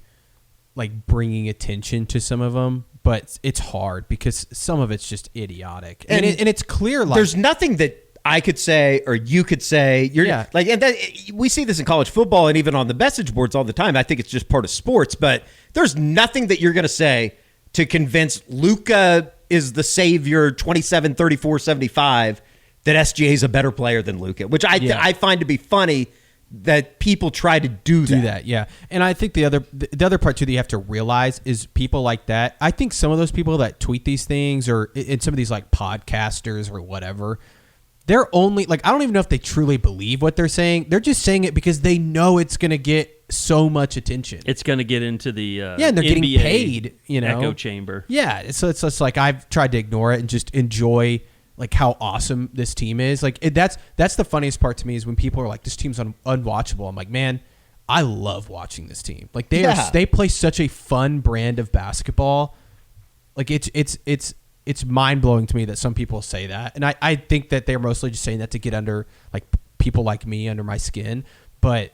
like bringing attention to some of them, but it's hard because some of it's just idiotic, and it's clear. Like there's nothing that I could say or you could say. And we see this in college football and even on the message boards all the time. I think it's just part of sports, but there's nothing that you're going to say to convince Luka is the savior 27, 34, 75 that SGA is a better player than Luka, which I find to be funny that people try to do that. Yeah. And I think the other part too that you have to realize is people like that. I think some of those people that tweet these things or in some of these like podcasters or whatever, they're only like, I don't even know if they truly believe what they're saying. They're just saying it because they know it's going to get so much attention. It's going to get into the and they're NBA getting paid, echo chamber. Yeah. So it's just like I've tried to ignore it and just enjoy like how awesome this team is. Like that's the funniest part to me is when people are like, this team's unwatchable. I'm like, man, I love watching this team. Like they play such a fun brand of basketball. Like it's mind blowing to me that some people say that. And I think that they're mostly just saying that to get under like people like me under my skin. But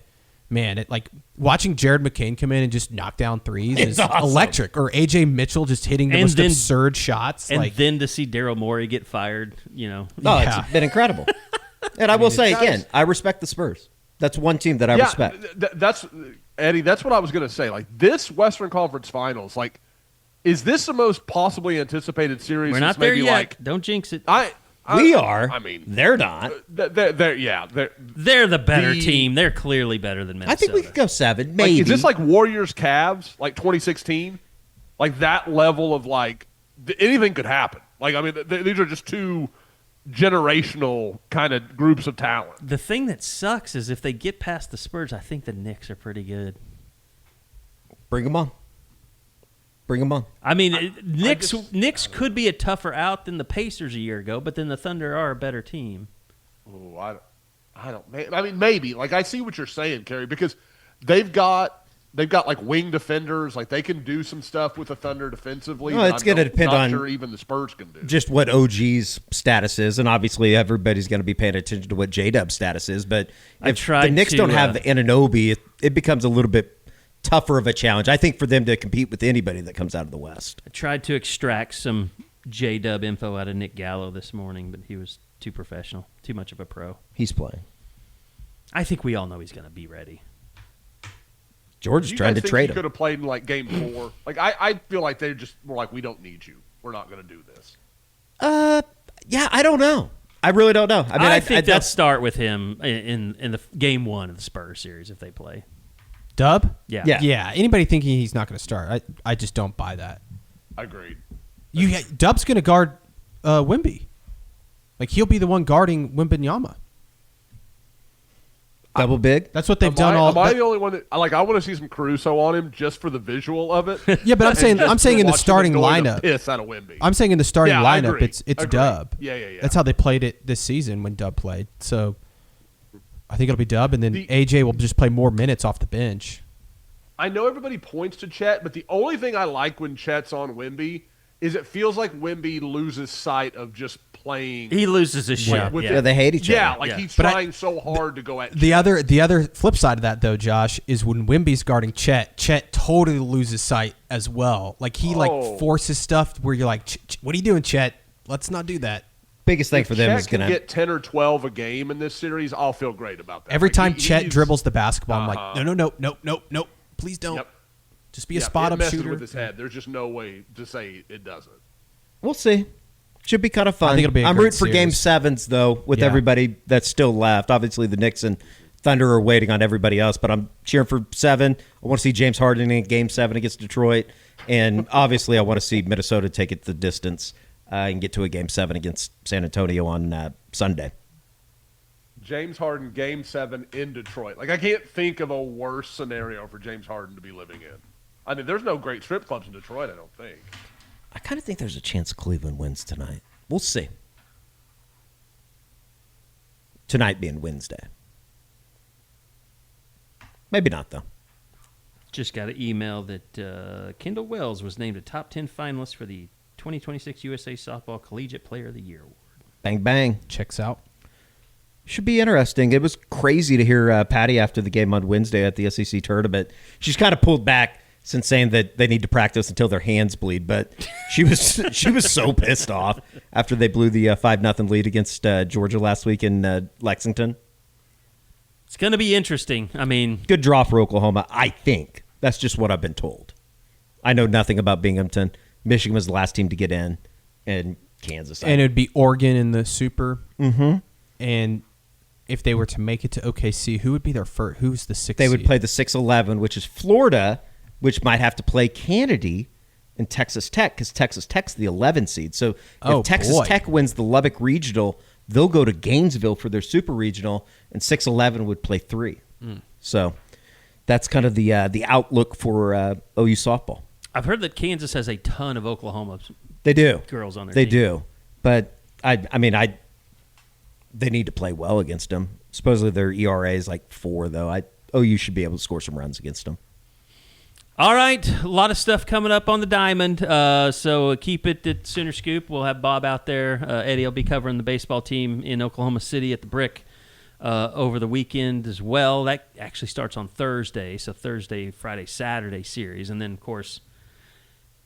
man, it like watching Jared McCain come in and just knock down threes is awesome. Electric. Or AJ Mitchell just hitting the most absurd shots. And then to see Daryl Morey get fired, it's been incredible. And I will say again, I respect the Spurs. That's one team that I respect. That's Eddie. That's what I was going to say. Like this Western Conference Finals, like, is this the most possibly anticipated series? We're not there yet. Like, don't jinx it. We are. I mean, they're not. They're the better team. They're clearly better than Minnesota. I think we could go 7, maybe. Like, is this like Warriors Cavs, like 2016? Like that level of like anything could happen. Like I mean, these are just two generational kind of groups of talent. The thing that sucks is if they get past the Spurs, I think the Knicks are pretty good. Bring them on. I mean, Knicks could be a tougher out than the Pacers a year ago, but then the Thunder are a better team. Oh, I don't. I mean, maybe. Like I see what you're saying, Carey, because they've got like wing defenders. Like they can do some stuff with the Thunder defensively. No, it's going to depend on sure even the Spurs can do just what OG's status is, and obviously everybody's going to be paying attention to what J-Dub's status is. But if the Knicks don't have Anunoby, it becomes a little bit tougher of a challenge. I think for them to compete with anybody that comes out of the West. I tried to extract some J-Dub info out of Nick Gallo this morning, but he was too professional, too much of a pro. He's playing. I think we all know he's going to be ready. George is trying to trade him. Could have played in like game 4. Like I feel like they just were like, we don't need you. We're not going to do this. Yeah, I don't know. I really don't know. I mean, I think they'll start with him in the game 1 of the Spurs series if they play. Dub? Yeah. Anybody thinking he's not going to start, I just don't buy that. Agreed. Dub's going to guard Wemby. Like, he'll be the one guarding Wembanyama. Double big? That's what they've done all. Am I the only one that I want to see some Caruso on him just for the visual of it? Yeah, but I'm saying in the starting lineup. Piss out of Wemby. I'm saying in the starting lineup, agree. it's Dub. Yeah. That's how they played it this season when Dub played. So I think it'll be Dub, and then AJ will just play more minutes off the bench. I know everybody points to Chet, but the only thing I like when Chet's on Wemby is it feels like Wemby loses sight of just playing. He loses his shit. Yeah, they hate each other. Yeah, like he's trying so hard to go at the other flip side of that though, Josh, is when Wemby's guarding Chet totally loses sight as well. Like he forces stuff where you're like, what are you doing, Chet? Let's not do that. Biggest thing for them Chet is going to get 10 or 12 a game in this series. I'll feel great about that. Every time Chet dribbles the basketball, I'm like, no, please don't. Yep. Just be a spot up shooter. With his head. There's just no way to say it doesn't. We'll see. Should be kind of fun. I think it'll be I'm rooting for Game 7s, though, with everybody that's still left. Obviously, the Knicks and Thunder are waiting on everybody else, but I'm cheering for 7. I want to see James Harden in Game 7 against Detroit. And obviously, I want to see Minnesota take it the distance and get to a Game 7 against San Antonio on Sunday. James Harden, Game 7 in Detroit. Like, I can't think of a worse scenario for James Harden to be living in. I mean, there's no great strip clubs in Detroit, I don't think. I kind of think there's a chance Cleveland wins tonight. We'll see. Tonight being Wednesday. Maybe not, though. Just got an email that Kendall Wells was named a top 10 finalist for the 2026 USA Softball Collegiate Player of the Year Award. Bang, bang. Checks out. Should be interesting. It was crazy to hear Patty after the game on Wednesday at the SEC tournament. She's kind of pulled back since saying that they need to practice until their hands bleed, but she was so pissed off after they blew the 5-0 lead against Georgia last week in Lexington. It's going to be interesting. I mean, good draw for Oklahoma, I think. That's just what I've been told. I know nothing about Binghamton. Michigan was the last team to get in, and Kansas. And it would be Oregon in the Super. Mm-hmm. And if they were to make it to OKC, who would be their first? Who's the 6th They would seed? play the 6-11, which is Florida, which might have to play Kennedy and Texas Tech because Texas Tech's the 11 seed. So if Texas Tech wins the Lubbock Regional, they'll go to Gainesville for their Super Regional, and 6-11 would play 3. So that's kind of the outlook for OU softball. I've heard that Kansas has a ton of Oklahoma They do. girls on their They team. do. But, they need to play well against them. Supposedly their ERA is like 4, though. OU should be able to score some runs against them. All right, a lot of stuff coming up on the diamond, so keep it at Sooner Scoop. We'll have Bob out there. Eddie will be covering the baseball team in Oklahoma City at the Brick over the weekend as well. That actually starts on Thursday, so Thursday, Friday, Saturday series. And then, of course,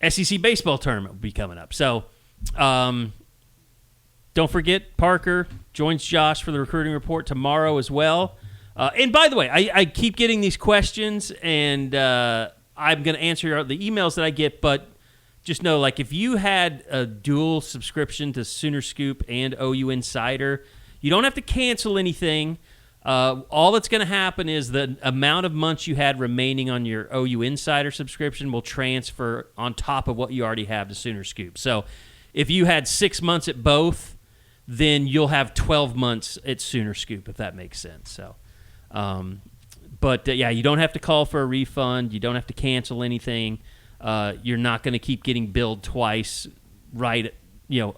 SEC baseball tournament will be coming up. So don't forget, Parker joins Josh for the recruiting report tomorrow as well. And by the way, I keep getting these questions, and I'm going to answer the emails that I get, but just know, like, if you had a dual subscription to Sooner Scoop and OU Insider, you don't have to cancel anything. All that's going to happen is the amount of months you had remaining on your OU Insider subscription will transfer on top of what you already have to Sooner Scoop. So if you had 6 months at both, then you'll have 12 months at Sooner Scoop, if that makes sense. So, yeah, you don't have to call for a refund. You don't have to cancel anything. You're not going to keep getting billed twice, right?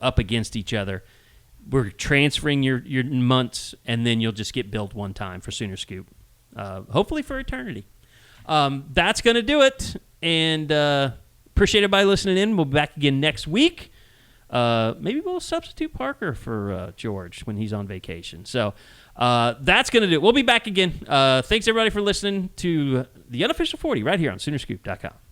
Up against each other. We're transferring your months, and then you'll just get billed one time for Sooner Scoop, hopefully for eternity. That's going to do it, and appreciate everybody listening in. We'll be back again next week. maybe we'll substitute Parker for George when he's on vacation. So that's going to do it. We'll be back again. Thanks, everybody, for listening to the Unofficial 40 right here on Soonerscoop.com.